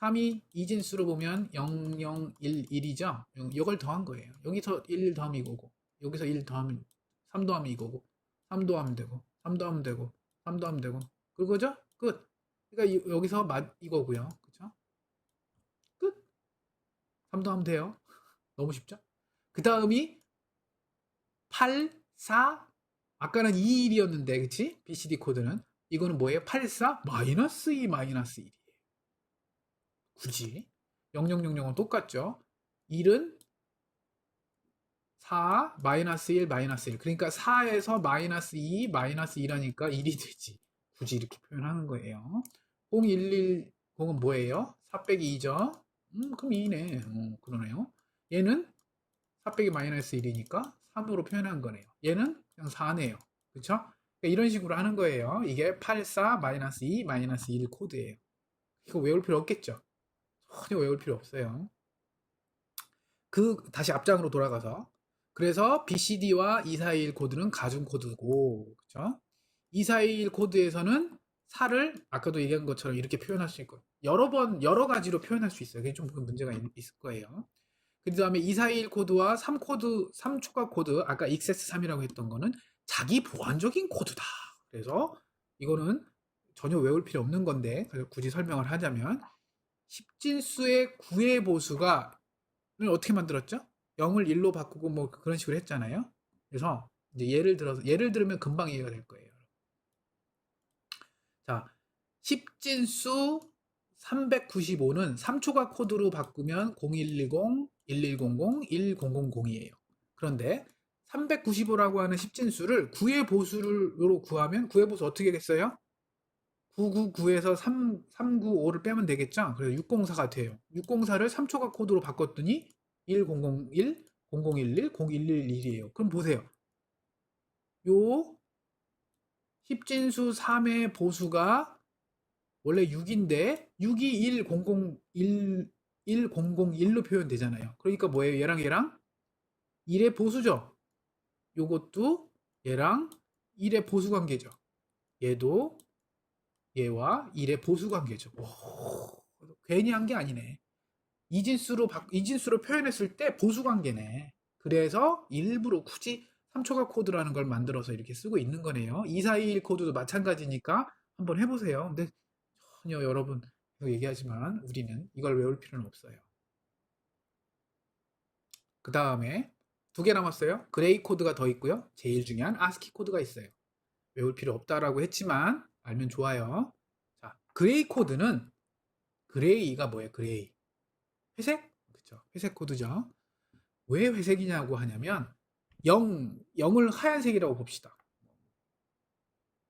3이 이진수로 보면 0011이죠. 이걸 더한 거예요. 여기서 1 더하면 이거고 여기서 1 더하면 3 더하면 이거고 3 더하면 되고 3 더하면 되고 3 더하면 되고 그거죠? 끝. 그러니까 여기서 이거고요. 그쵸? 끝. 3 더하면 돼요. 너무 쉽죠? 그 다음이 8, 4 아까는 2, 1이었는데 그치? BCD 코드는 이거는 뭐예요? 8, 4 마이너스 2 마이너스 1. 굳이 0000은 똑같죠. 1은 4 마이너스 1 마이너스 1 그러니까 4에서 마이너스 2 마이너스 1하니까 1이 되지. 굳이 이렇게 표현하는 거예요. 0110은 뭐예요? 4 빼기 2죠. 그럼 2네. 그러네요. 얘는 4 빼기 마이너스 1이니까 3으로 표현한 거네요. 얘는 그냥 4네요. 그쵸? 그러니까 이런 식으로 하는 거예요. 이게 84 마이너스 2 마이너스 1 코드예요. 이거 외울 필요 없겠죠? 전혀 외울 필요 없어요. 다시 앞장으로 돌아가서 그래서 BCD와 2421 코드는 가중 코드고 그쵸? 2421 코드에서는 4를 아까도 얘기한 것처럼 이렇게 표현할 수 있고 여러 가지로 표현할 수 있어요. 그게 좀 문제가 있을 거예요. 그 다음에 2421 코드와 3 코드, 3 추가 코드 아까 XS3이라고 했던 거는 자기 보완적인 코드다. 그래서 이거는 전혀 외울 필요 없는 건데 굳이 설명을 하자면 10진수의 9의 보수가 어떻게 만들었죠? 0을 1로 바꾸고 뭐 그런 식으로 했잖아요. 그래서 이제 예를 들면 금방 이해가 될 거예요. 자, 10진수 395는 3초가 코드로 바꾸면 0110, 1100, 1000이에요. 그런데 395라고 하는 10진수를 9의 보수로 구하면 9의 보수 어떻게 하겠어요? 999에서 395를 빼면 되겠죠? 그래서 604가 돼요. 604를 3초가 코드로 바꿨더니 1001, 0011, 0111이에요. 그럼 보세요. 요 10진수 3의 보수가 원래 6인데 6이 1001로 표현되잖아요. 그러니까 뭐예요? 얘랑 1의 보수죠. 요것도 얘랑 1의 보수 관계죠. 얘도 얘와 1의 보수 관계죠. 오, 괜히 한 게 아니네. 이진수로 표현했을 때 보수 관계네. 그래서 일부러 굳이 3초각 코드라는 걸 만들어서 이렇게 쓰고 있는 거네요. 2421 코드도 마찬가지니까 한번 해보세요. 근데 전혀 여러분 얘기하지만 우리는 이걸 외울 필요는 없어요. 그 다음에 2개 남았어요. 그레이 코드가 더 있고요. 제일 중요한 아스키 코드가 있어요. 외울 필요 없다라고 했지만 알면 좋아요. 자, 그레이 코드는 그레이가 뭐예요? 그레이. 회색? 그쵸. 회색 코드죠. 왜 회색이냐고 하냐면 0을 하얀색이라고 봅시다.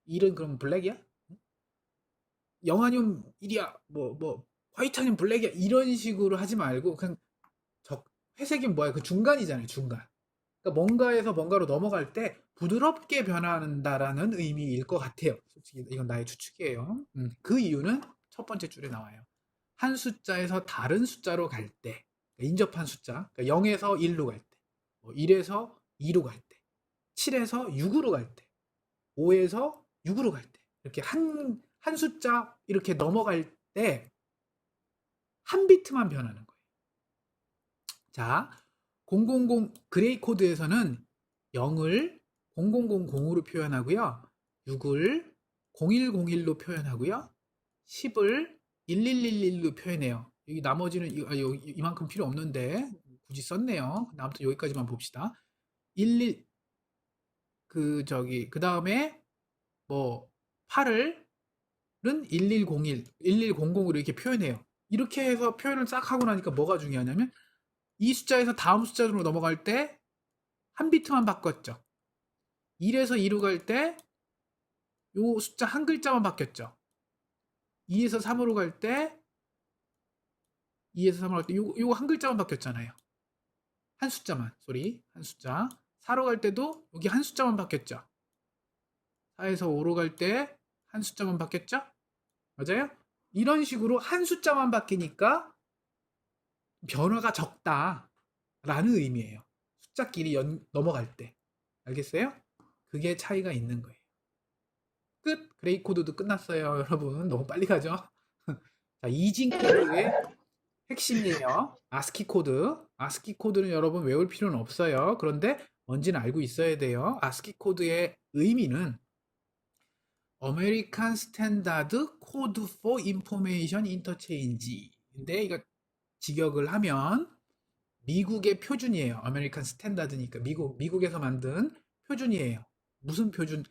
1은 그럼 블랙이야? 0 아니면 1이야. 화이트 아니면 블랙이야. 이런 식으로 하지 말고 그냥 회색이 뭐야? 그 중간이잖아요. 중간. 그러니까 뭔가에서 뭔가로 넘어갈 때 부드럽게 변한다라는 의미일 것 같아요. 솔직히 이건 나의 추측이에요. 그 이유는 첫 번째 줄에 나와요. 한 숫자에서 다른 숫자로 갈 때, 그러니까 인접한 숫자, 그러니까 0에서 1로 갈 때, 1에서 2로 갈 때, 7에서 6으로 갈 때, 5에서 6으로 갈 때, 이렇게 한 숫자 이렇게 넘어갈 때 한 비트만 변하는 거예요. 자, 000 그레이 코드에서는 0을 0000으로 표현하고요. 6을 0101로 표현하고요. 10을 1111로 표현해요. 여기 나머지는 이만큼 필요 없는데 굳이 썼네요. 아무튼 여기까지만 봅시다. 11 그 다음에 뭐 8을 1101, 1100으로 이렇게 표현해요. 이렇게 해서 표현을 싹 하고 나니까 뭐가 중요하냐면 이 숫자에서 다음 숫자로 넘어갈 때 한 비트만 바꿨죠. 1에서 2로 갈 때 요 숫자 한 글자만 바뀌었죠. 2에서 3으로 갈 때 2에서 3으로 갈 때 요거 한 글자만 바뀌었잖아요. 한 숫자만. 한 숫자. 4로 갈 때도 여기 한 숫자만 바뀌었죠. 4에서 5로 갈 때 한 숫자만 바뀌었죠? 맞아요? 이런 식으로 한 숫자만 바뀌니까 변화가 적다라는 의미예요. 숫자끼리 넘어갈 때. 알겠어요? 그게 차이가 있는 거예요. 끝! 그레이 코드도 끝났어요, 여러분. 너무 빨리 가죠? 자, 이진 코드의 핵심이에요. 아스키 코드. 아스키 코드는 여러분 외울 필요는 없어요. 그런데 뭔지는 알고 있어야 돼요. 아스키 코드의 의미는 American Standard Code for Information Interchange. 근데 이거 직역을 하면 미국의 표준이에요. 아메리칸 스탠다드니까 미국에서 만든 표준이에요. 무슨 표준?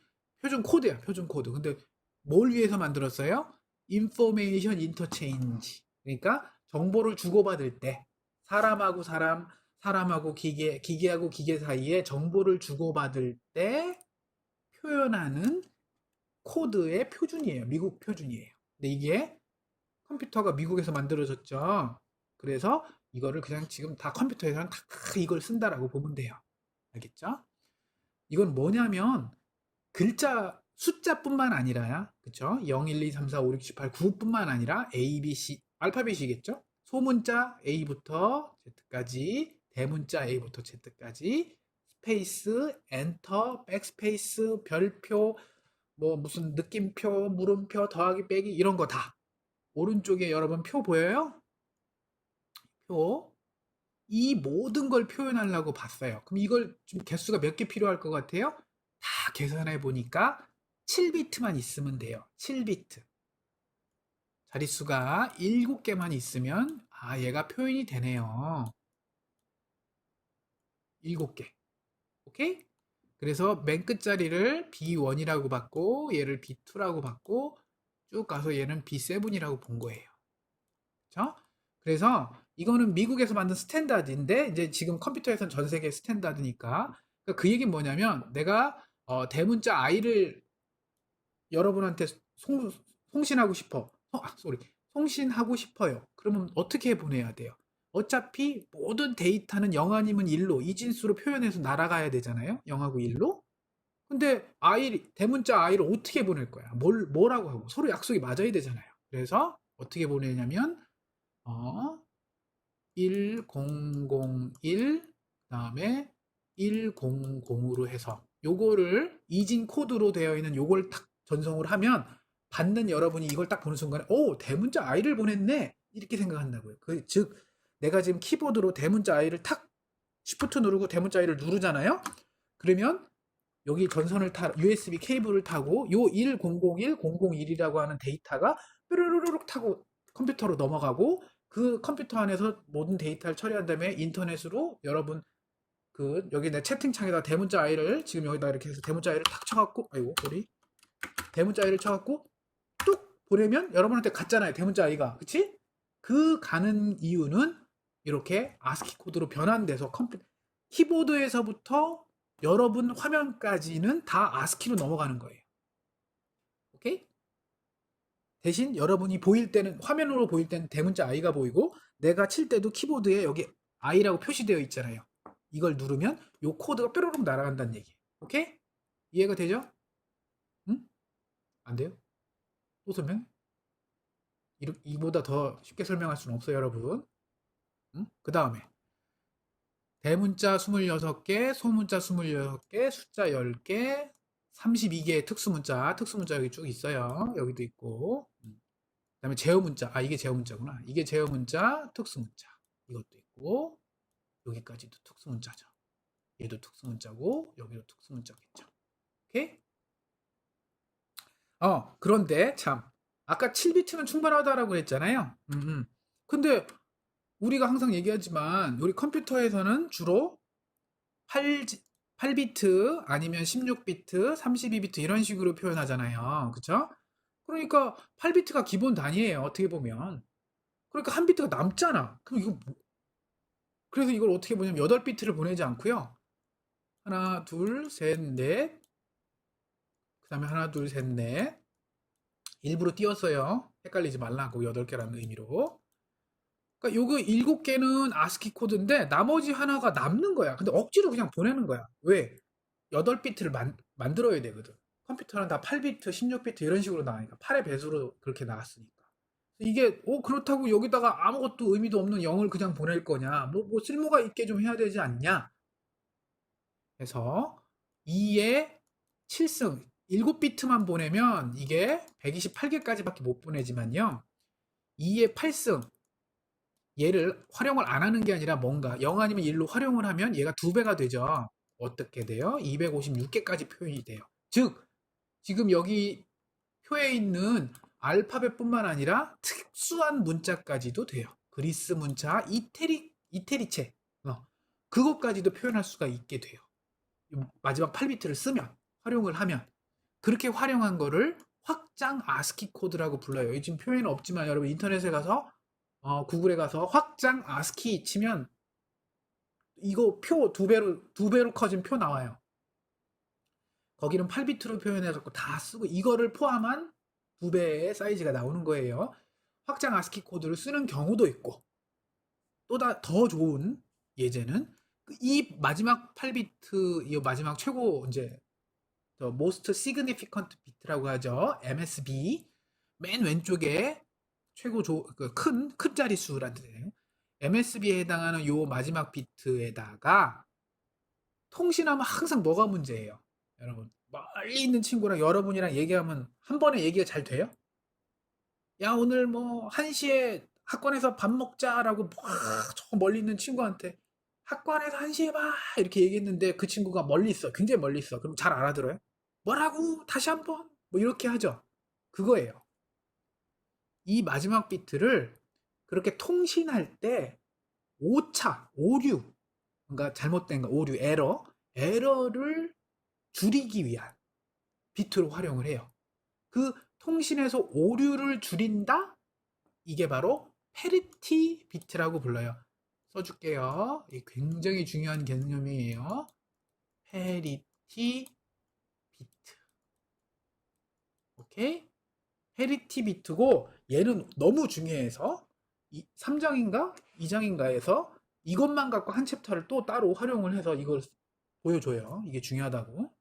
표준 코드야. 표준 코드. 근데 뭘 위해서 만들었어요? 인포메이션 인터체인지. 그러니까 정보를 주고받을 때 사람하고 사람, 사람하고 기계, 기계하고 기계 사이에 정보를 주고받을 때 표현하는 코드의 표준이에요. 미국 표준이에요. 근데 이게 컴퓨터가 미국에서 만들어졌죠. 그래서 이거를 그냥 지금 다 컴퓨터에서는 다 이걸 쓴다라고 보면 돼요. 알겠죠? 이건 뭐냐면 글자 숫자뿐만 아니라야 그쵸? 0, 1, 2, 3, 4, 5, 6, 7, 8, 9뿐만 아니라 A, B, C 알파벳이겠죠? 소문자 A부터 Z까지 대문자 A부터 Z까지 스페이스, 엔터, 백스페이스, 별표, 뭐 무슨 느낌표, 물음표, 더하기 빼기 이런 거 다 오른쪽에 여러분 표 보여요? 표. 이 모든 걸 표현하려고 봤어요. 그럼 이걸 좀 개수가 몇 개 필요할 것 같아요? 다 계산해 보니까 7비트만 있으면 돼요. 7비트. 자릿수가 7개만 있으면 얘가 표현이 되네요. 7개. 오케이? 그래서 맨 끝자리를 B1이라고 받고 얘를 B2라고 받고 쭉 가서 얘는 B7이라고 본 거예요. 그렇죠? 그래서 이거는 미국에서 만든 스탠다드인데 이제 지금 컴퓨터에서는 전 세계 스탠다드니까 그러니까 그 얘기는 뭐냐면 내가 대문자 I를 여러분한테 송신하고 싶어. 송신하고 싶어요. 그러면 어떻게 보내야 돼요? 어차피 모든 데이터는 0 아니면 1로 이진수로 표현해서 날아가야 되잖아요. 0하고 1로. 근데 대문자 I를 어떻게 보낼 거야? 뭐라고 하고? 서로 약속이 맞아야 되잖아요. 그래서 어떻게 보내냐면, 1001, 그다음에 100으로 해서 요거를 이진 코드로 되어 있는 요걸 딱 전송을 하면 받는 여러분이 이걸 딱 보는 순간에 대문자 I를 보냈네 이렇게 생각한다고요. 즉 내가 지금 키보드로 대문자 I를 탁 Shift 누르고 대문자 I를 누르잖아요. 그러면 여기 전선을 USB 케이블을 타고 요 1001, 001이라고 하는 데이터가 뾰로로록 타고 컴퓨터로 넘어가고 그 컴퓨터 안에서 모든 데이터를 처리한 다음에 인터넷으로 여러분 여기 내 채팅창에다 대문자 I를 지금 여기다 이렇게 해서 대문자 I를 탁 쳐갖고 아이고 우리 대문자 I를 쳐갖고 뚝 보내면 여러분한테 갔잖아요. 대문자 I가 그치? 그 가는 이유는 이렇게 아스키 코드로 변환돼서 키보드에서부터 여러분 화면까지는 다 아스키로 넘어가는 거예요. 오케이? 대신 여러분이 보일 때는 화면으로 보일 때는 대문자 I가 보이고 내가 칠 때도 키보드에 여기 I라고 표시되어 있잖아요. 이걸 누르면 요 코드가 뾰로롱 날아간다는 얘기예요. 오케이? 이해가 되죠? 응? 안 돼요? 또 설명? 이보다 더 쉽게 설명할 수는 없어요, 여러분. 응? 그 다음에 대문자 26개, 소문자 26개, 숫자 10개, 32개의 특수문자 여기 쭉 있어요. 여기도 있고. 그 다음에 제어문자. 이게 제어문자구나. 이게 제어문자, 특수문자. 이것도 있고. 여기까지도 특수문자죠. 얘도 특수문자고, 여기도 특수문자겠죠. 오케이? 그런데 참. 아까 7비트는 충분하다라고 했잖아요. 근데 우리가 항상 얘기하지만 우리 컴퓨터에서는 주로 8비트 아니면 16비트, 32비트 이런 식으로 표현하잖아요. 그쵸? 그러니까 8비트가 기본 단위예요. 어떻게 보면. 그러니까 한 비트가 남잖아. 그럼 그래서 이걸 어떻게 보냐면 8비트를 보내지 않고요. 하나, 둘, 셋, 넷. 그 다음에 하나, 둘, 셋, 넷. 일부러 띄웠어요. 헷갈리지 말라고 8개라는 의미로. 그러니까 요거 7개는 아스키 코드인데 나머지 하나가 남는 거야. 근데 억지로 그냥 보내는 거야. 왜? 8비트를 만들어야 되거든. 컴퓨터는 다 8비트, 16비트 이런 식으로 나가니까 8의 배수로 그렇게 나왔으니까. 이게 그렇다고 여기다가 아무것도 의미도 없는 0을 그냥 보낼 거냐? 뭐 쓸모가 있게 좀 해야 되지 않냐? 그래서 2의 7승 7비트만 보내면 이게 128개까지밖에 못 보내지만요. 2의 8승 얘를 활용을 안 하는 게 아니라 뭔가 0 아니면 1로 활용을 하면 얘가 2배가 되죠. 어떻게 돼요? 256개까지 표현이 돼요. 즉 지금 여기 표에 있는 알파벳뿐만 아니라 특수한 문자까지도 돼요. 그리스 문자, 이태리체 그것까지도 표현할 수가 있게 돼요. 마지막 8비트를 쓰면 활용을 하면 그렇게 활용한 거를 확장 아스키 코드라고 불러요. 지금 표현은 없지만 여러분 인터넷에 가서 구글에 가서 확장 아스키 치면 이거 표 두 배로 커진 표 나와요. 거기는 8비트로 표현해갖고 다 쓰고 이거를 포함한 2배의 사이즈가 나오는 거예요. 확장 아스키 코드를 쓰는 경우도 있고 또 더 좋은 예제는 이 마지막 8비트 이 마지막 최고 이제 most significant bit라고 하죠. MSB 맨 왼쪽에 최고 큰 자릿수라는 뜻이에요. MSB에 해당하는 요 마지막 비트에다가 통신하면 항상 뭐가 문제예요? 여러분 멀리 있는 친구랑 여러분이랑 얘기하면 한 번에 얘기가 잘 돼요? 야 오늘 뭐 1시에 학관에서 밥 먹자라고 저 멀리 있는 친구한테 학관에서 1시에 봐 이렇게 얘기했는데 그 친구가 멀리 있어 굉장히 멀리 있어 그럼 잘 알아들어요? 뭐라고? 다시 한번? 뭐 이렇게 하죠. 그거예요. 이 마지막 비트를 그렇게 통신할 때 오차, 오류, 그러니까 잘못된 거, 오류, 에러를 줄이기 위한 비트로 활용을 해요. 그 통신에서 오류를 줄인다? 이게 바로 페리티 비트라고 불러요. 써줄게요. 굉장히 중요한 개념이에요. 페리티 비트. 오케이? 페리티 비트고 얘는 너무 중요해서 3장인가 2장인가에서 이것만 갖고 한 챕터를 또 따로 활용을 해서 이걸 보여줘요. 이게 중요하다고.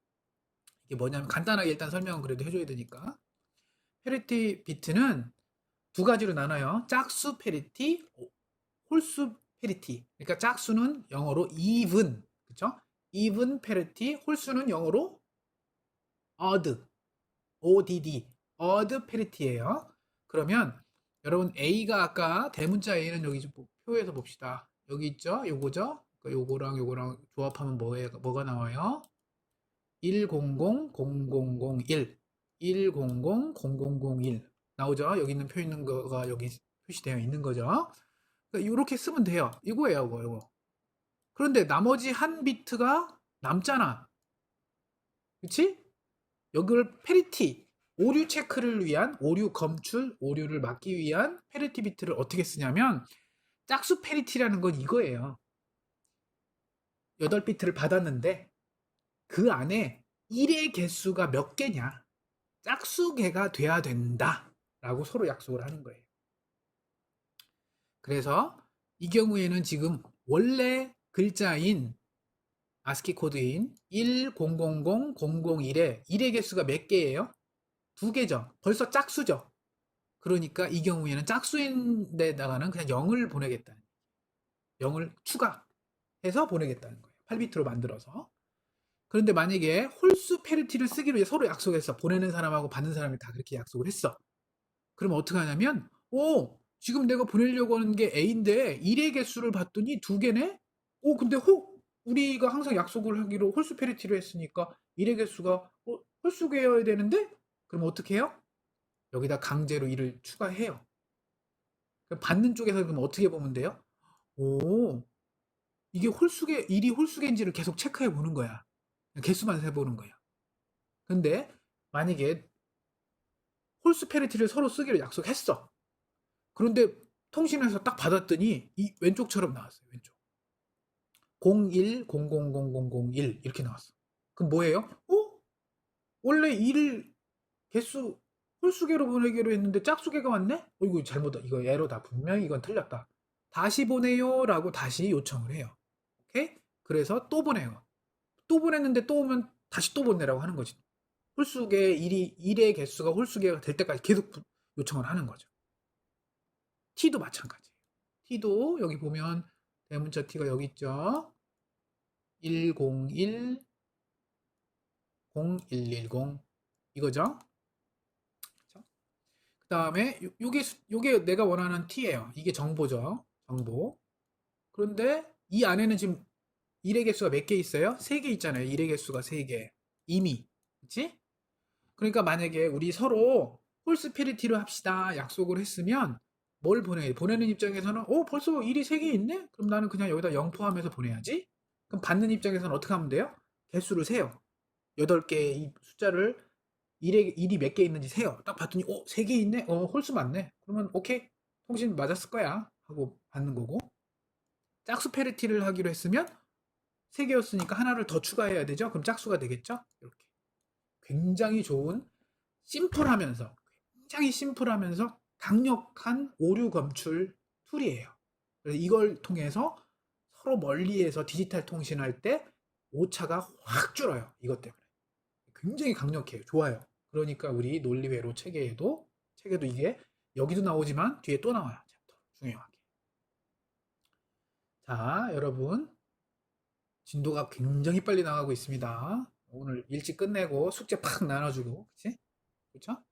이게 뭐냐면 간단하게 일단 설명은 그래도 해줘야 되니까. 페리티 비트는 두 가지로 나눠요. 짝수 페리티, 홀수 페리티. 그러니까 짝수는 영어로 even, 그쵸? even 페리티, 홀수는 영어로 odd, odd 페리티예요. 그러면 여러분 A가 아까 대문자 A는 여기 좀 표에서 봅시다. 여기 있죠? 요거죠? 그러니까 요거랑 조합하면 뭐가 나와요? 1000001 1000001 나오죠? 여기 있는 표 있는 거가 여기 표시되어 있는 거죠? 그러니까 이렇게 쓰면 돼요. 이거예요, 이거. 그런데 나머지 한 비트가 남잖아. 그치? 여기를 페리티, 오류 체크를 위한, 오류 검출, 오류를 막기 위한 페리티 비트를 어떻게 쓰냐면 짝수 페리티라는 건 이거예요. 8비트를 받았는데 그 안에 1의 개수가 몇 개냐? 짝수개가 돼야 된다. 라고 서로 약속을 하는 거예요. 그래서 이 경우에는 지금 원래 글자인 아스키 코드인 1000001에 1의 개수가 몇 개예요? 2개죠. 벌써 짝수죠. 그러니까 이 경우에는 짝수인데다가는 그냥 0을 보내겠다. 0을 추가해서 보내겠다는 거예요. 8비트로 만들어서. 그런데 만약에 홀수 페리티를 쓰기로 서로 약속했어. 보내는 사람하고 받는 사람이 다 그렇게 약속을 했어. 그러면 어떻게 하냐면, 지금 내가 보내려고 하는 게 A인데 1의 개수를 봤더니 2개네? 근데 우리가 항상 약속을 하기로 홀수 페리티로 했으니까 1의 개수가 홀수개여야 되는데? 그럼 어떻게 해요? 여기다 강제로 1을 추가해요. 그럼 받는 쪽에서 그럼 어떻게 보면 돼요? 이게 1이 홀수개인지를 계속 체크해 보는 거야. 개수만 세보는 거야. 근데 만약에 홀수 페리티를 서로 쓰기로 약속했어. 그런데 통신에서 딱 받았더니 이 왼쪽처럼 나왔어요. 왼쪽. 01000001 이렇게 나왔어. 그럼 뭐예요? 원래 1을 개수 홀수계로 보내기로 했는데 짝수계가 왔네? 이거 잘못다. 이거 에러다. 분명히 이건 틀렸다. 다시 보내요라고 다시 요청을 해요. 오케이? 그래서 또 보내요. 또 보냈는데 또 오면 다시 또 보내라고 하는 거지. 홀수계 1의 개수가 홀수계가 될 때까지 계속 요청을 하는 거죠. T도 마찬가지예요. T도 여기 보면 대문자 T가 여기 있죠. 101 0110 이거죠. 그 다음에 요게 내가 원하는 T예요. 이게 정보죠. 정보. 그런데 이 안에는 지금 1의 개수가 몇 개 있어요? 3개 있잖아요. 1의 개수가 3개. 이미. 그치? 그러니까 만약에 우리 서로 홀스피리티로 합시다. 약속을 했으면 뭘 보내는 입장에서는 벌써 1이 3개 있네? 그럼 나는 그냥 여기다 0 포함해서 보내야지. 그럼 받는 입장에서는 어떻게 하면 돼요? 개수를 세요. 8개의 이 숫자를 1이 몇 개 있는지 세요. 딱 봤더니 3개 있네? 홀수 맞네. 그러면 오케이. 통신 맞았을 거야. 하고 받는 거고. 짝수 페리티를 하기로 했으면 3개였으니까 하나를 더 추가해야 되죠. 그럼 짝수가 되겠죠? 이렇게. 굉장히 좋은 굉장히 심플하면서 강력한 오류 검출 툴이에요. 그래서 이걸 통해서 서로 멀리에서 디지털 통신할 때 오차가 확 줄어요. 이것 때문에. 굉장히 강력해요. 좋아요. 그러니까 우리 논리회로 책에도 이게 여기도 나오지만 뒤에 또 나와요. 챕터 중요하게. 자, 여러분 진도가 굉장히 빨리 나가고 있습니다. 오늘 일찍 끝내고 숙제 팍 나눠주고, 그치? 그쵸?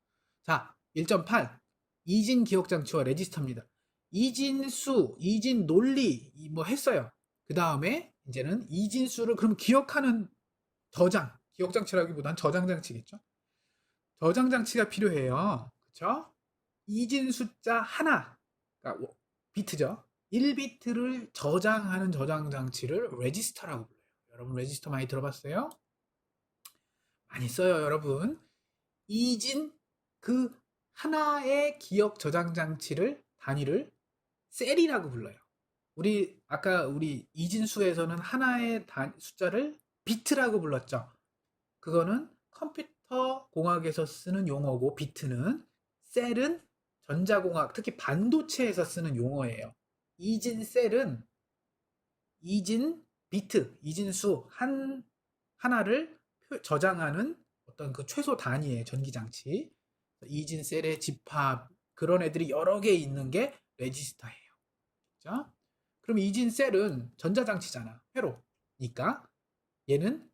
자, 1.8 이진 기억장치와 레지스터입니다. 이진수, 이진 논리 뭐 했어요. 그 다음에 이제는 이진수를 그럼 기억하는 기억장치라기보단 저장장치겠죠? 저장장치가 필요해요. 그쵸? 이진 숫자 하나, 그러니까 비트죠. 1비트를 저장하는 저장장치를 레지스터라고 불러요. 여러분 레지스터 많이 들어봤어요? 많이 써요, 여러분. 이진 그 하나의 기억 저장 장치를 단위를 셀이라고 불러요. 아까 우리 이진수에서는 하나의 숫자를 비트라고 불렀죠. 그거는 컴퓨터 공학에서 쓰는 용어고 비트는 셀은 전자공학 특히 반도체에서 쓰는 용어예요. 이진 셀은 이진 비트, 이진수 하나를 저장하는 어떤 그 최소 단위의 전기장치, 이진 셀의 집합, 그런 애들이 여러 개 있는 게 레지스터예요. 자, 그럼 이진 셀은 전자장치잖아. 회로니까 얘는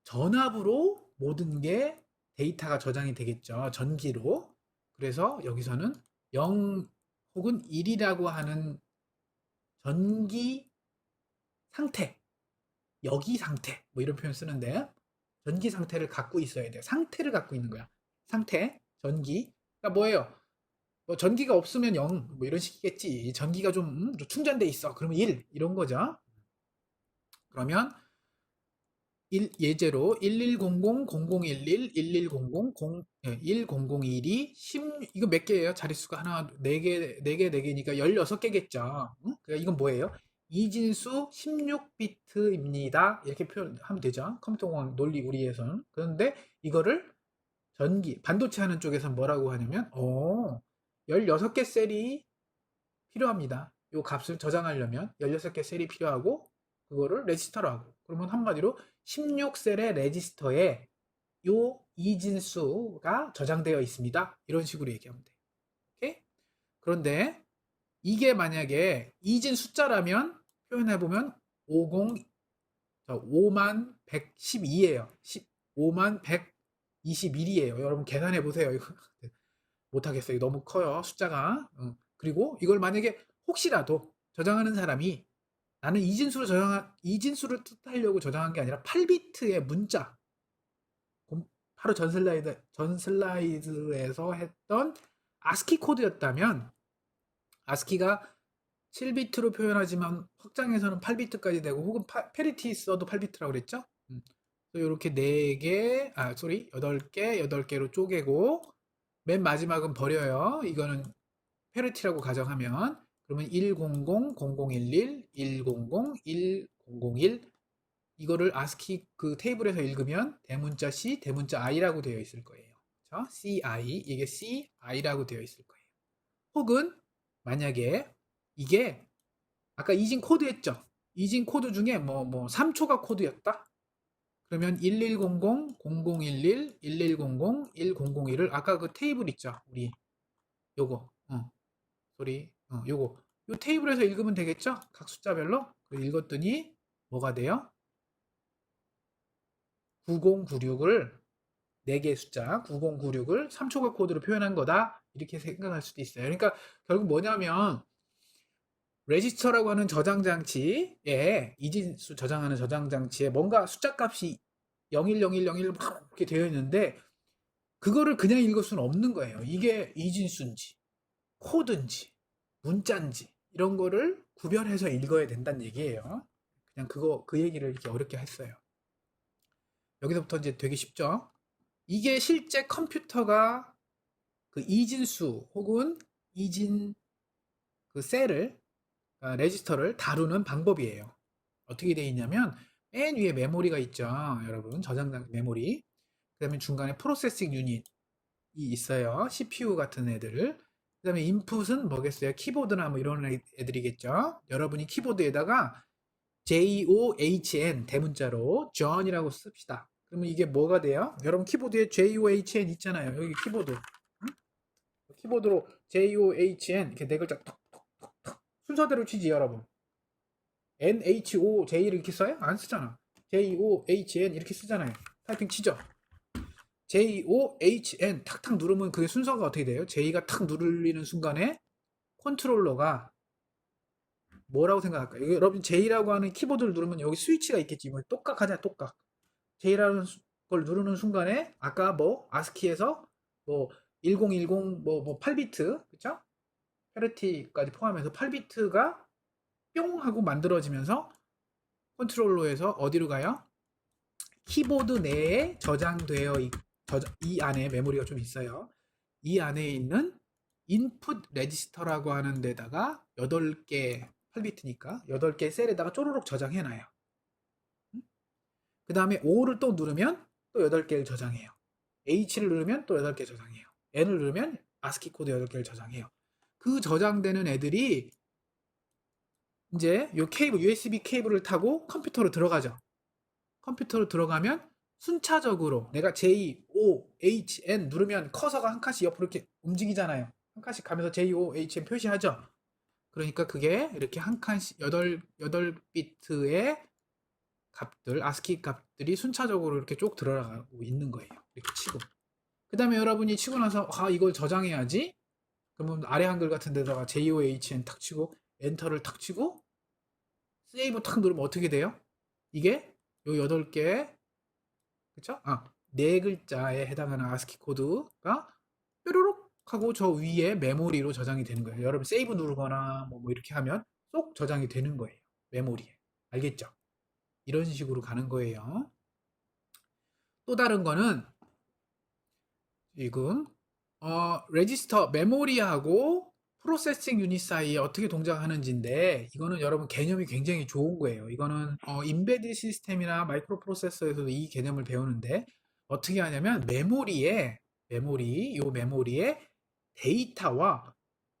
전압으로 모든 게 데이터가 저장이 되겠죠. 전기로. 그래서 여기서는 0 혹은 1이라고 하는 전기 상태, 여기 상태, 뭐 이런 표현 쓰는데, 전기 상태를 갖고 있어야 돼요. 상태를 갖고 있는 거야. 상태, 전기. 그러니까 뭐예요? 뭐 전기가 없으면 0, 뭐 이런 식이겠지. 전기가 좀 충전돼 있어. 그러면 1, 이런 거죠. 그러면 예제로 1100, 0011, 1100, 1001이 16, 이거 몇 개예요? 자릿수가 하나, 4개, 4개, 4개니까 16개겠죠. 응? 그러니까 이건 뭐예요? 이진수 16비트입니다. 이렇게 표현하면 되죠. 컴퓨터공학 논리 우리에서는. 그런데 이거를 반도체 하는 쪽에서는 뭐라고 하냐면, 16개 셀이 필요합니다. 이 값을 저장하려면 16개 셀이 필요하고, 그거를 레지스터로 하고, 그러면 한마디로 16셀의 레지스터에 요 이진수가 저장되어 있습니다. 이런 식으로 얘기하면 돼요. 오케이? 그런데 이게 만약에 이진 숫자라면 표현해보면 5만 112예요. 5만 121이에요. 여러분 계산해보세요. 이거 못하겠어요. 너무 커요. 숫자가. 그리고 이걸 만약에 혹시라도 저장하는 사람이 나는 이진수를 뜻하려고 저장한 게 아니라 8비트의 문자. 바로 전 슬라이드에서 했던 아스키 코드였다면, 아스키가 7비트로 표현하지만 확장해서는 8비트까지 되고, 혹은 페리티 써도 8비트라고 그랬죠? 이렇게 4개, 8개, 8개로 쪼개고, 맨 마지막은 버려요. 이거는 페리티라고 가정하면, 그러면 100, 0011, 100, 1001, 이거를 아스키 그 테이블에서 읽으면 대문자 C, 대문자 I라고 되어 있을 거예요. 그렇죠? CI, 이게 CI라고 되어 있을 거예요. 혹은 만약에 이게 아까 이진 코드 했죠? 이진 코드 중에 뭐 3초가 코드였다? 그러면 1100, 0011, 1100, 1001을 아까 그 테이블 있죠? 우리 요거 요거 요 테이블에서 읽으면 되겠죠? 각 숫자별로. 읽었더니 뭐가 돼요? 9096을 4개의 숫자 9096을 3초가 코드로 표현한 거다. 이렇게 생각할 수도 있어요. 그러니까 결국 뭐냐면 레지스터라고 하는 저장장치에 이진수 저장하는 저장장치에 뭔가 숫자 값이 010101 막 이렇게 되어 있는데 그거를 그냥 읽을 수는 없는 거예요. 이게 이진수인지 코드인지 문자인지 이런 거를 구별해서 읽어야 된다는 얘기예요. 그냥 그 얘기를 이렇게 어렵게 했어요. 여기서부터 이제 되게 쉽죠. 이게 실제 컴퓨터가 그 이진수 혹은 이진 그 셀을 레지스터를 다루는 방법이에요. 어떻게 되어 있냐면 맨 위에 메모리가 있죠. 여러분 저장 메모리. 그 다음에 중간에 프로세싱 유닛이 있어요. CPU 같은 애들을. 그 다음에 인풋은 뭐겠어요? 키보드나 뭐 이런 애들이겠죠. 여러분이 키보드에다가 JOHN 대문자로 John이라고 씁시다. 그러면 이게 뭐가 돼요? 여러분 키보드에 JOHN 있잖아요. 여기 키보드. 응? 키보드로 JOHN 이렇게 네 글자 톡톡톡톡 순서대로 치지 여러분. NHOJ 이렇게 써요? 안 쓰잖아. JOHN 이렇게 쓰잖아요. 타이핑 치죠. JOHN 탁탁 누르면 그게 순서가 어떻게 돼요? J가 탁 누르는 순간에 컨트롤러가 뭐라고 생각할까요? 여러분 J라고 하는 키보드를 누르면 여기 스위치가 있겠지. 뭐 똑각하냐 똑각. J라는 걸 누르는 순간에 아까 뭐 아스키에서 뭐 1010 뭐 8비트 그쵸? 페르티까지 포함해서 8비트가 뿅 하고 만들어지면서 컨트롤러에서 어디로 가요? 키보드 내에 저장되어 이 안에 메모리가 좀 있어요. 이 안에 있는 인풋 레지스터라고 하는 데다가 8개 8비트니까 8개 셀에다가 쪼르륵 저장해 놔요. 그 다음에 O를 또 누르면 또 8개를 저장해요. H를 누르면 또 8개 저장해요. N을 누르면 아스키 코드 8개를 저장해요. 그 저장되는 애들이 이제 요 USB 케이블을 타고 컴퓨터로 들어가죠. 컴퓨터로 들어가면 순차적으로 내가 J, O, H, N 누르면 커서가 한 칸씩 옆으로 이렇게 움직이잖아요. 한 칸씩 가면서 J, O, H, N 표시하죠. 그러니까 그게 이렇게 한 칸씩 8비트의 값들, 아스키 값들이 순차적으로 이렇게 쭉 들어가고 있는 거예요. 이렇게 치고. 그 다음에 여러분이 치고 나서, 이걸 저장해야지? 그러면 아래 한글 같은 데다가 JOHN 탁 치고, 엔터를 탁 치고, 세이브 탁 누르면 어떻게 돼요? 이게 요 8개, 그쵸? 네 글자에 해당하는 아스키 코드가 뾰로록 하고 저 위에 메모리로 저장이 되는 거예요. 여러분 세이브 누르거나 뭐 이렇게 하면 쏙 저장이 되는 거예요. 메모리에. 알겠죠? 이런 식으로 가는 거예요. 또 다른 거는 지금 레지스터 메모리하고 프로세싱 유닛 사이에 어떻게 동작하는지인데 이거는 여러분 개념이 굉장히 좋은 거예요. 이거는 인베디드 시스템이나 마이크로 프로세서에서도 이 개념을 배우는데 어떻게 하냐면 메모리에 데이터와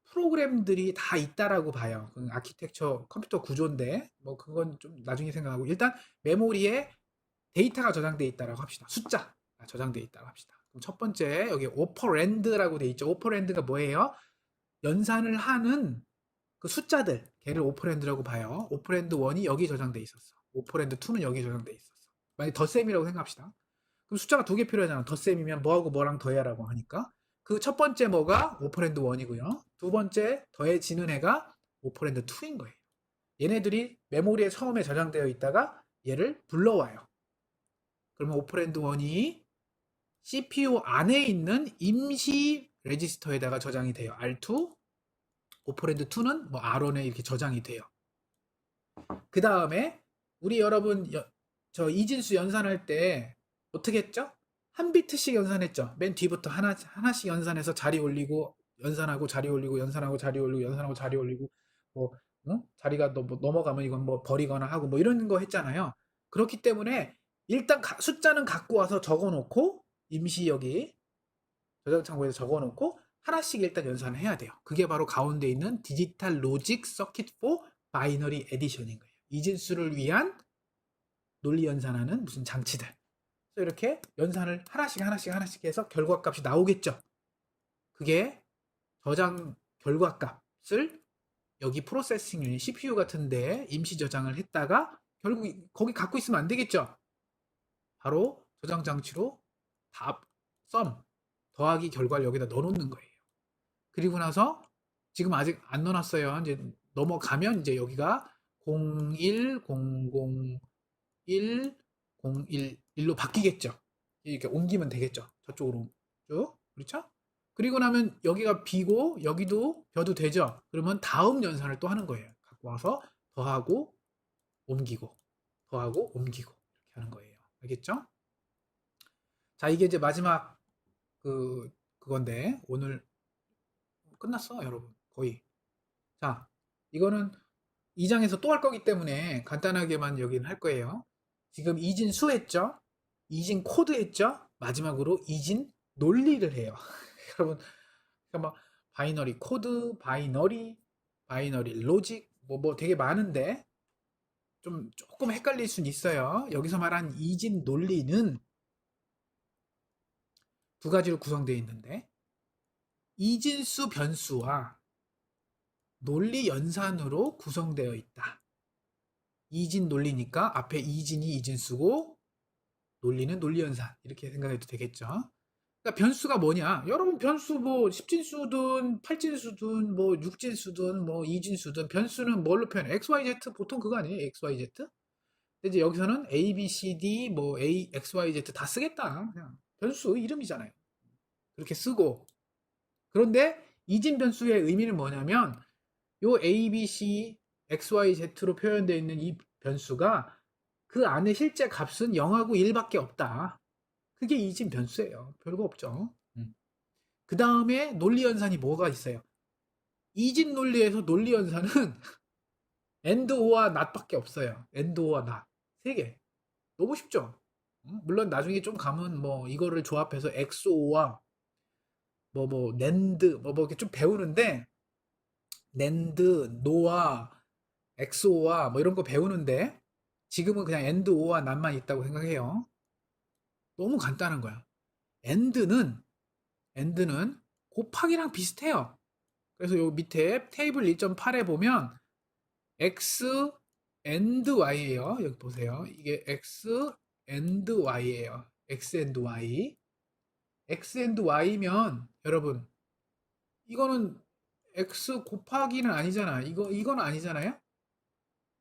프로그램들이 다 있다라고 봐요. 그 아키텍처 컴퓨터 구조인데 뭐 그건 좀 나중에 생각하고 일단 메모리에 데이터가 저장돼 있다라고 합시다. 숫자가 저장돼 있다고 합시다. 그럼 첫 번째 여기 오퍼랜드라고 돼 있죠. 오퍼랜드가 뭐예요? 연산을 하는 그 숫자들 걔를 오퍼랜드라고 봐요. 오퍼랜드 1이 여기 저장돼 있었어. 오퍼랜드 2는 여기 저장돼 있었어. 만약 덧셈이라고 생각합시다. 그럼 숫자가 두 개 필요하잖아. 덧셈이면 뭐하고 뭐랑 더해라고 하니까 그 첫 번째 뭐가 오퍼랜드 1이고요. 두 번째 더해지는 애가 오퍼랜드 2인 거예요. 얘네들이 메모리에 처음에 저장되어 있다가 얘를 불러와요. 그러면 오퍼랜드 1이 CPU 안에 있는 임시 레지스터에다가 저장이 돼요. R2, 오퍼랜드 2는 뭐 R1에 이렇게 저장이 돼요. 그 다음에 우리 여러분 저 이진수 연산할 때 어떻게 했죠? 한 비트씩 연산했죠. 맨 뒤부터 하나씩 연산해서 자리 올리고 연산하고 자리 올리고 연산하고 자리 올리고 연산하고 자리 올리고 뭐 자리가 뭐 넘어가면 이건 뭐 버리거나 하고 뭐 이런 거 했잖아요. 그렇기 때문에 일단 숫자는 갖고 와서 적어놓고 임시 여기 저장 창고에서 적어놓고 하나씩 일단 연산을 해야 돼요. 그게 바로 가운데 있는 디지털 로직 서킷 포 바이너리 에디션인 거예요. 이진수를 위한 논리 연산하는 무슨 장치들. 그래서 이렇게 연산을 하나씩 해서 결과값이 나오겠죠. 그게 저장 결과값을 여기 프로세싱 유닛 CPU 같은데 임시 저장을 했다가 결국 거기 갖고 있으면 안 되겠죠. 바로 저장 장치로 썸 더하기 결과를 여기다 넣어놓는 거예요. 그리고 나서 지금 아직 안 넣어놨어요. 이제 넘어가면 이제 여기가 01, 001, 011로 바뀌겠죠. 이렇게 옮기면 되겠죠. 저쪽으로 쭉. 그렇죠? 그리고 나면 여기가 B고 여기도 벼도 되죠. 그러면 다음 연산을 또 하는 거예요. 갖고 와서 더하고 옮기고 더하고 옮기고 이렇게 하는 거예요. 알겠죠? 자, 이게 이제 마지막 그건데 오늘 끝났어, 여러분. 거의. 자, 이거는 2장에서 또 할 거기 때문에 간단하게만 여기는 할 거예요. 지금 이진 수 했죠? 이진 코드 했죠? 마지막으로 이진 논리를 해요. 여러분, 그러니까 바이너리 코드, 바이너리 로직, 뭐 되게 많은데 좀 조금 헷갈릴 수는 있어요. 여기서 말한 이진 논리는 두 가지로 구성되어 있는데 이진수 변수와 논리 연산으로 구성되어 있다. 이진 논리니까 앞에 이진이 이진수고 논리는 논리 연산 이렇게 생각해도 되겠죠. 그러니까 변수가 뭐냐? 여러분 변수 뭐 10진수든 8진수든 뭐 6진수든 뭐 2진수든 변수는 뭘로 표현해? XYZ 보통 그거 아니에요? XYZ? 근데 이제 여기서는 A, B, C, D 뭐 A, X, Y, Z 다 쓰겠다. 그냥 변수 이름이잖아요. 그렇게 쓰고 그런데 이진 변수의 의미는 뭐냐면 요 A, B, C, X, Y, Z로 표현되어 있는 이 변수가 그 안에 실제 값은 0하고 1밖에 없다. 그게 이진 변수예요. 별거 없죠. 그 다음에 논리 연산이 뭐가 있어요? 이진 논리에서 논리 연산은 and, or와 not밖에 없어요. and, or, not. 세 개. 너무 쉽죠? 물론 나중에 좀 가면 뭐 이거를 조합해서 XOR와 NAND 이렇게 좀 배우는데 NAND, NOR, XOR 뭐 이런 거 배우는데 지금은 그냥 AND, OR와 NOT만 있다고 생각해요. 너무 간단한 거야. end는 곱하기랑 비슷해요. 그래서 요 밑에 테이블 1.8에 보면 x and y예요. 여기 보세요. 이게 x and y예요. x and y. x and y면 여러분 이거는 x 곱하기는 아니잖아. 이건 아니잖아요.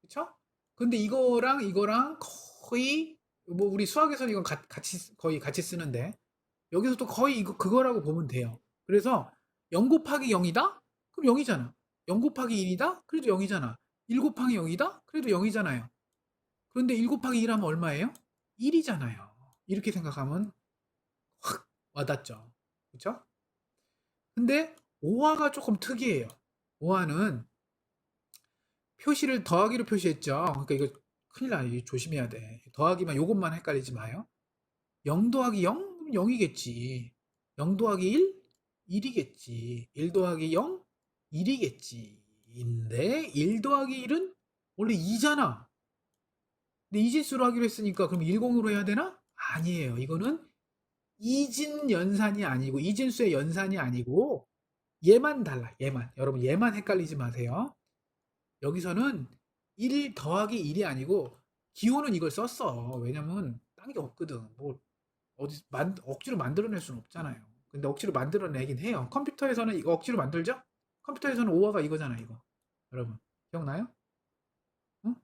그쵸? 근데 이거랑 거의 뭐 우리 수학에서는 이건 같이 거의 같이 쓰는데 여기서 또 거의 그거라고 보면 돼요. 그래서 0 곱하기 0이다? 그럼 0이잖아. 0 곱하기 1이다? 그래도 0이잖아. 1 곱하기 0이다? 그래도 0이잖아요. 그런데 1 곱하기 1 하면 얼마예요? 1이잖아요. 이렇게 생각하면 확 와닿죠. 그쵸? 근데 오화가 조금 특이해요. 오화는 표시를 더하기로 표시했죠. 그러니까 이거 큰일 나. 이거 조심해야 돼. 더하기만 요것만 헷갈리지 마요. 0 더하기 0? 그럼 0이겠지. 0 더하기 1? 1이겠지. 1 더하기 0? 1이겠지. 인데 1 더하기 1은 원래 2잖아. 근데 이진수로 하기로 했으니까 그럼 10으로 해야 되나? 아니에요. 이거는 이진 연산이 아니고 이진수의 연산이 아니고 얘만 달라. 얘만. 여러분 얘만 헷갈리지 마세요. 여기서는 1 더하기 1이 아니고 기호는 이걸 썼어. 왜냐면 딴 게 없거든. 뭐 억지로 만들어낼 수는 없잖아요. 근데 억지로 만들어내긴 해요. 컴퓨터에서는 이거 억지로 만들죠? 컴퓨터에서는 오어가 이거잖아, 이거. 여러분, 기억나요? 응?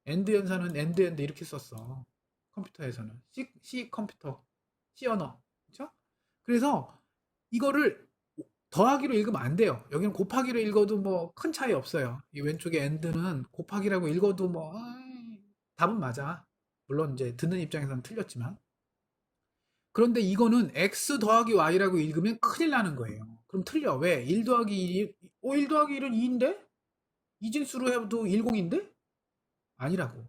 엔드 연산은 엔드 이렇게 썼어. 컴퓨터에서는. C 컴퓨터, C 언어. 그쵸? 그래서 이거를 더하기로 읽으면 안 돼요. 여기는 곱하기로 읽어도 뭐 큰 차이 없어요. 이 왼쪽에 end는 곱하기라고 읽어도 뭐 답은 맞아. 물론 이제 듣는 입장에서는 틀렸지만. 그런데 이거는 x 더하기 y라고 읽으면 큰일 나는 거예요. 그럼 틀려. 왜? 1 더하기 1이 1 더하기 1은 2인데? 이진수로 해도 10인데? 아니라고.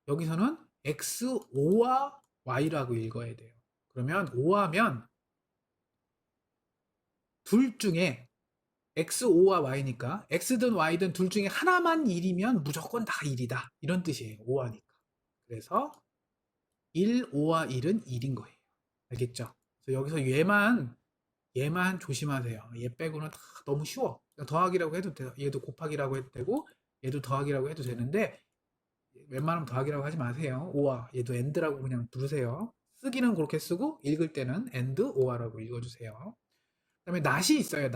여기서는 x5와 y라고 읽어야 돼요. 그러면 5하면 둘 중에 x5와 y니까 x든 y든 둘 중에 하나만 1이면 무조건 다 1이다. 이런 뜻이에요. 5하니까. 그래서 1, 5와 1은 1인 거예요. 알겠죠? 그래서 여기서 얘만 조심하세요. 얘 빼고는 다 너무 쉬워. 더하기라고 해도 돼요. 얘도 곱하기라고 해도 되고 얘도 더하기라고 해도 되는데 웬만하면 더하기라고 하지 마세요. 5와 얘도 end라고 그냥 부르세요. 쓰기는 그렇게 쓰고 읽을 때는 end 5화라고 읽어주세요. 그 다음에 낫이 있어요.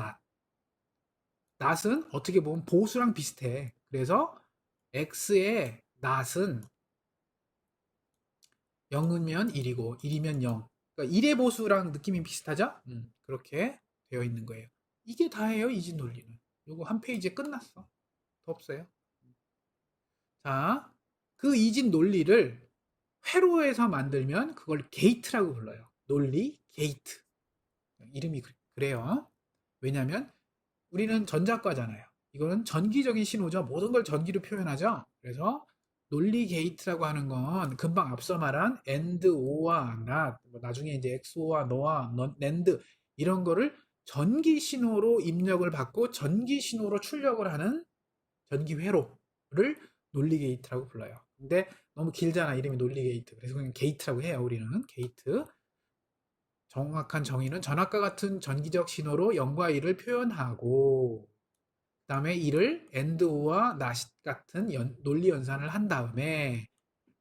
낫은 어떻게 보면 보수랑 비슷해. 그래서 x의 낫은 0이면 1이고 1이면 0. 그러니까 1의 보수랑 느낌이 비슷하죠? 그렇게 되어 있는 거예요. 이게 다예요, 이진 논리는. 요거 한 페이지에 끝났어. 더 없어요. 자, 그 이진 논리를 회로에서 만들면 그걸 게이트라고 불러요. 논리 게이트. 이름이 그래요. 왜냐면 우리는 전자과잖아요. 이거는 전기적인 신호죠. 모든 걸 전기로 표현하죠. 그래서 논리 게이트라고 하는 건 금방 앞서 말한 and, or와 not, 나중에 이제 xor와 no와 and 이런 거를 전기 신호로 입력을 받고 전기 신호로 출력을 하는 전기 회로를 논리 게이트라고 불러요. 근데 너무 길잖아. 이름이 논리 게이트. 그래서 그냥 게이트라고 해요. 우리는 게이트. 정확한 정의는 전압과 같은 전기적 신호로 0과 1을 표현하고 그 다음에 이를 AND와 NOT 같은 논리 연산을 한 다음에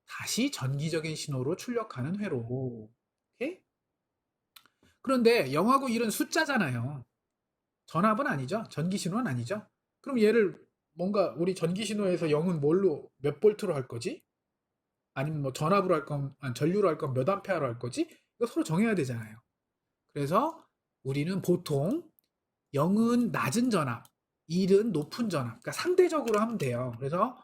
다시 전기적인 신호로 출력하는 회로. 오케이? 그런데 0하고 1은 숫자잖아요. 전압은 아니죠. 전기 신호는 아니죠. 그럼 얘를 뭔가 우리 전기 신호에서 0은 뭘로 몇 볼트로 할 거지? 아니면 뭐 전압으로 할 건, 전류로 할 건 몇 암페어로 할 거지? 이거 서로 정해야 되잖아요. 그래서 우리는 보통 0은 낮은 전압, 1은 높은 전압. 그러니까 상대적으로 하면 돼요. 그래서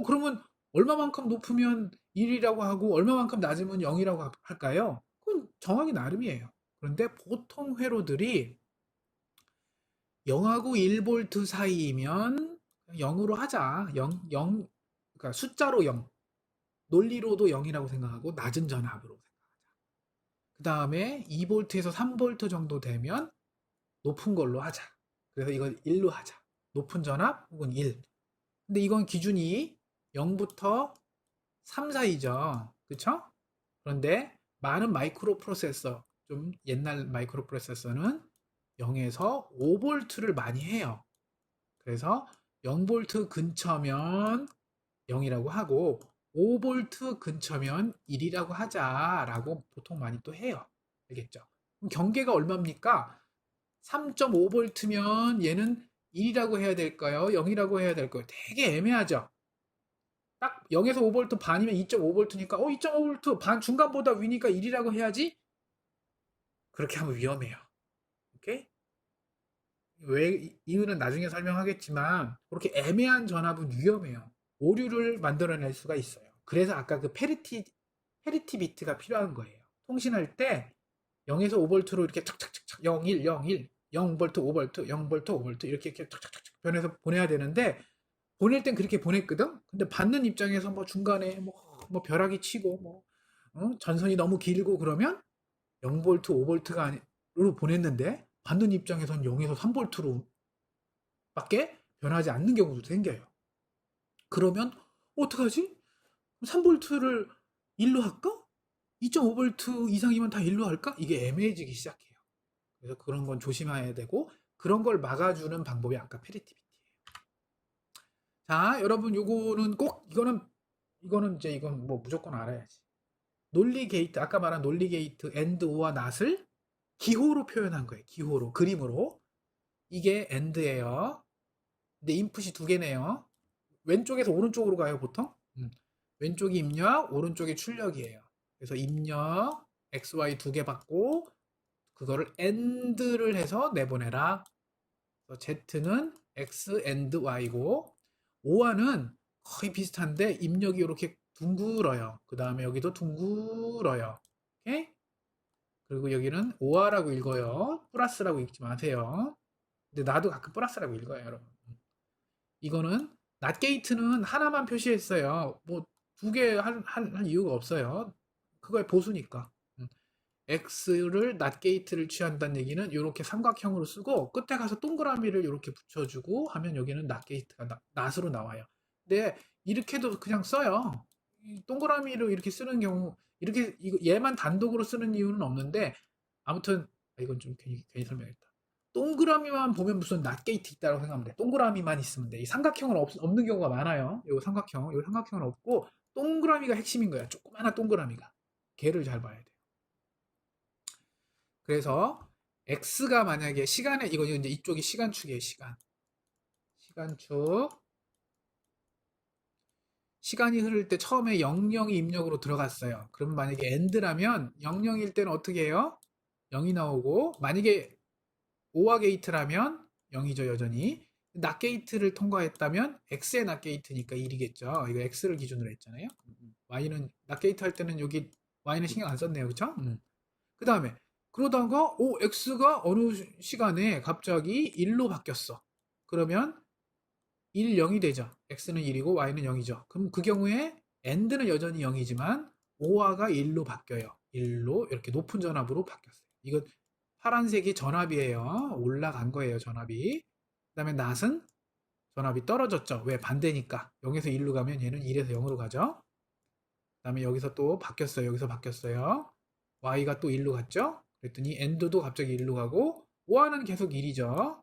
그러면 얼마만큼 높으면 1이라고 하고 얼마만큼 낮으면 0이라고 할까요? 그건 정하기 나름이에요. 그런데 보통 회로들이 0하고 1볼트 사이이면 0으로 하자. 0, 그러니까 숫자로 0. 논리로도 0이라고 생각하고 낮은 전압으로 생각하자. 그 다음에 2볼트에서 3볼트 정도 되면 높은 걸로 하자. 그래서 이걸 1로 하자. 높은 전압 혹은 1. 근데 이건 기준이 0부터 3 사이죠. 그쵸? 그런데 많은 마이크로 프로세서, 좀 옛날 마이크로 프로세서는 0에서 5V를 많이 해요. 그래서 0V 근처면 0이라고 하고 5V 근처면 1이라고 하자라고 보통 많이 또 해요. 알겠죠? 그럼 경계가 얼마입니까? 3.5V면 얘는 1이라고 해야 될까요? 0이라고 해야 될까요? 되게 애매하죠? 딱 0에서 5V 반이면 2.5V니까 2.5V 반 중간보다 위니까 1이라고 해야지? 그렇게 하면 위험해요. 오케이? 왜 이유는 나중에 설명하겠지만 그렇게 애매한 전압은 위험해요. 오류를 만들어낼 수가 있어요. 그래서 아까 그 페리티 비트가 필요한 거예요. 통신할 때 0에서 5V로 이렇게 착착착착 0, 1, 0, 1, 0V, 5V, 0V, 5V 이렇게 착착착착 변해서 보내야 되는데 보낼 땐 그렇게 보냈거든. 근데 받는 입장에서 뭐 중간에 뭐 벼락이 치고 전선이 너무 길고 그러면 0V, 5V로 보냈는데 받는 입장에선 0에서 3V로 밖에 변하지 않는 경우도 생겨요. 그러면 어떡하지? 3V를 1로 할까? 2.5V 이상이면 다 1로 할까? 이게 애매해지기 시작해요. 그래서 그런 건 조심해야 되고 그런 걸 막아주는 방법이 아까 페리티비티예요. 자, 여러분 요거는 꼭 이거는 이제 이건 뭐 무조건 알아야지. 논리 게이트 아까 말한 논리 게이트 AND OR와 NOT을 기호로 표현한 거예요. 기호로 그림으로 이게 AND예요. 근데 인풋이 두 개네요. 왼쪽에서 오른쪽으로 가요 보통. 왼쪽이 입력, 오른쪽이 출력이에요. 그래서 입력 XY 두 개 받고 그거를 AND를 해서 내보내라. Z는 X AND Y고 OR는 거의 비슷한데 입력이 이렇게 둥글어요. 그 다음에 여기도 둥글어요. 오케이? 그리고 여기는 OR라고 읽어요. 플러스라고 읽지 마세요. 근데 나도 가끔 플러스라고 읽어요, 여러분. 이거는 낫 게이트는 하나만 표시했어요. 뭐 두 개 할 이유가 없어요. 그거의 보수니까. X를 낫 게이트를 취한다는 얘기는 이렇게 삼각형으로 쓰고 끝에 가서 동그라미를 이렇게 붙여주고 하면 여기는 낫 게이트가 낫으로 나와요. 근데 이렇게도 그냥 써요. 동그라미로 이렇게 쓰는 경우 이렇게 얘만 단독으로 쓰는 이유는 없는데 아무튼 이건 좀 괜히 설명했다. 동그라미만 보면 무슨 낫 게이트 있다고 생각하면 돼. 동그라미만 있으면 돼. 이 삼각형은 없는 경우가 많아요. 요 삼각형은 없고 동그라미가 핵심인 거야. 조그마한 동그라미가. 걔를 잘 봐야 돼. 그래서 x가 만약에 시간에 이거 이제 이쪽이 시간축이에요. 시간축. 시간이 흐를 때 처음에 00이 입력으로 들어갔어요. 그러면 만약에 end라면 00일 때는 어떻게 해요? 0이 나오고 만약에 OR 게이트라면 0이죠 여전히. 낫 게이트를 통과했다면 x의 낫 게이트니까 1이겠죠. 이거 x를 기준으로 했잖아요. y는 낫 게이트 할 때는 여기 y는 신경 안 썼네요. 그쵸? 그 다음에 그러다가 x가 어느 시간에 갑자기 1로 바뀌었어. 그러면 1, 0이 되죠. x는 1이고 y는 0이죠. 그럼 그 경우에 end는 여전히 0이지만 OR가 1로 바뀌어요. 1로 이렇게 높은 전압으로 바뀌었어요. 이건 파란색이 전압이에요. 올라간 거예요, 전압이. 그 다음에 not은 전압이 떨어졌죠. 왜? 반대니까. 0에서 1로 가면 얘는 1에서 0으로 가죠. 그 다음에 여기서 또 바뀌었어요. 여기서 바뀌었어요. y가 또 1로 갔죠. 그랬더니 end도 갑자기 1로 가고 OR는 계속 1이죠.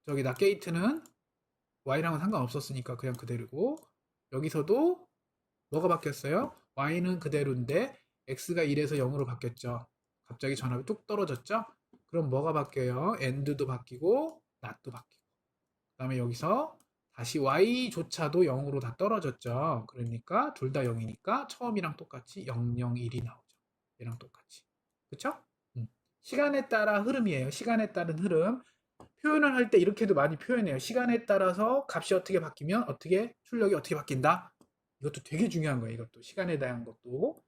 저기 나 게이트는 y랑은 상관없었으니까 그냥 그대로고 여기서도 뭐가 바뀌었어요? y는 그대로인데 x가 1에서 0으로 바뀌었죠. 갑자기 전압이 뚝 떨어졌죠. 그럼 뭐가 바뀌어요? end도 바뀌고 not도 바뀌고 그 다음에 여기서 다시 y조차도 0으로 다 떨어졌죠. 그러니까 둘 다 0이니까 처음이랑 똑같이 0, 0, 1이 나오죠. 얘랑 똑같이. 그쵸? 시간에 따라 흐름이에요. 시간에 따른 흐름. 표현을 할 때 이렇게도 많이 표현해요. 시간에 따라서 값이 어떻게 바뀌면 출력이 어떻게 바뀐다. 이것도 되게 중요한 거예요. 이것도 시간에 대한 것도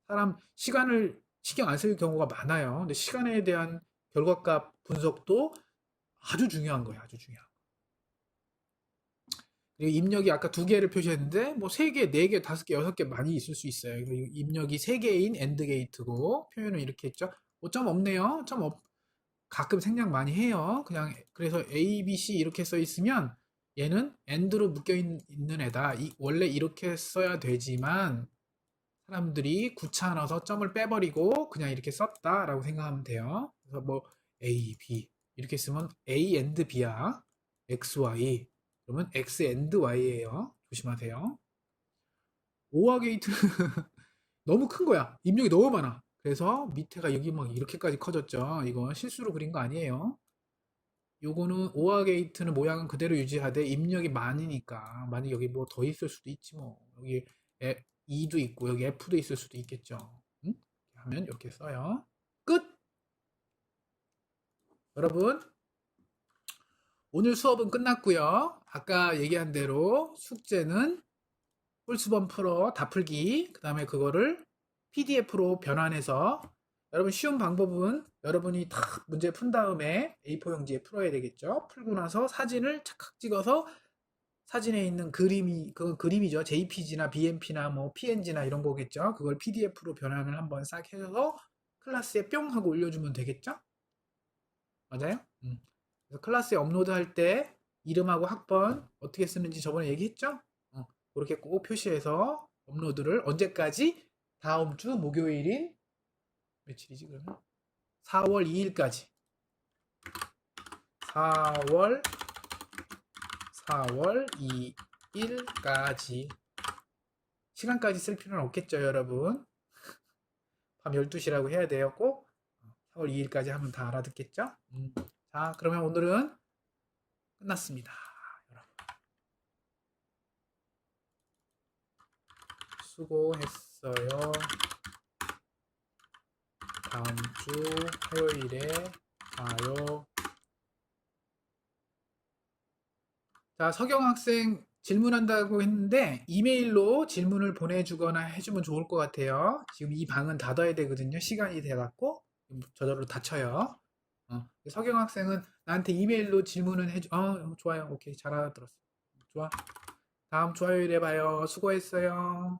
사람 시간을 신경 안 쓸 경우가 많아요. 근데 시간에 대한 결과값 분석도 아주 중요한 거예요. 아주 중요한. 그리고 입력이 아까 두 개를 표시했는데 뭐 세 개, 네 개, 다섯 개, 여섯 개 많이 있을 수 있어요. 그리고 입력이 세 개인 엔드 게이트고 표현은 이렇게 했죠. 점 없네요. 가끔 생략 많이 해요. 그냥 그래서 A, B, C 이렇게 써 있으면 얘는 end로 묶여 있는 애다. 원래 이렇게 써야 되지만 사람들이 귀찮아서 점을 빼버리고 그냥 이렇게 썼다라고 생각하면 돼요. 그래서 뭐 A, B 이렇게 쓰면 A and B야. X, Y. 그러면 X and Y예요. 조심하세요. 오화 게이트는 너무 큰 거야. 입력이 너무 많아. 그래서 밑에가 여기 막 이렇게까지 커졌죠. 이거 실수로 그린 거 아니에요. 요거는 오화 게이트는 모양은 그대로 유지하되 입력이 많으니까 만약 여기 뭐 더 있을 수도 있지 뭐. 여기 E도 있고 여기 F도 있을 수도 있겠죠. 응? 하면 이렇게 써요. 끝! 여러분 오늘 수업은 끝났고요. 아까 얘기한 대로 숙제는 홀수범 풀어 다 풀기 그 다음에 그거를 PDF로 변환해서 여러분 쉬운 방법은 여러분이 다 문제 푼 다음에 A4 용지에 풀어야 되겠죠. 풀고 나서 사진을 착각 찍어서 사진에 있는 그림이 그건 그림이죠. JPG나 BMP나 뭐 PNG나 이런 거겠죠. 그걸 PDF로 변환을 한번 싹 해서 클래스에 뿅 하고 올려주면 되겠죠. 맞아요? 그래서 클래스에 업로드할 때 이름하고 학번 어떻게 쓰는지 저번에 얘기했죠? 그렇게 꼭 표시해서 업로드를 언제까지? 다음 주 목요일인 며칠이지 그러면? 4월 2일까지 4월 2일까지 시간까지 쓸 필요는 없겠죠 여러분. 밤 12시라고 해야 돼요 꼭. 4월 2일까지 하면 다 알아듣겠죠? 자 그러면 오늘은 끝났습니다. 여러분 수고했어요. 다음 주 화요일에 봐요. 자, 서경 학생 질문한다고 했는데 이메일로 질문을 보내주거나 해주면 좋을 것 같아요. 지금 이 방은 닫아야 되거든요. 시간이 돼갖고 저절로 닫혀요. 서경 학생은 나한테 이메일로 질문을 해줘. 좋아요. 오케이. 잘 알아들었어. 좋아. 다음 주 화요일에 봐요. 수고했어요.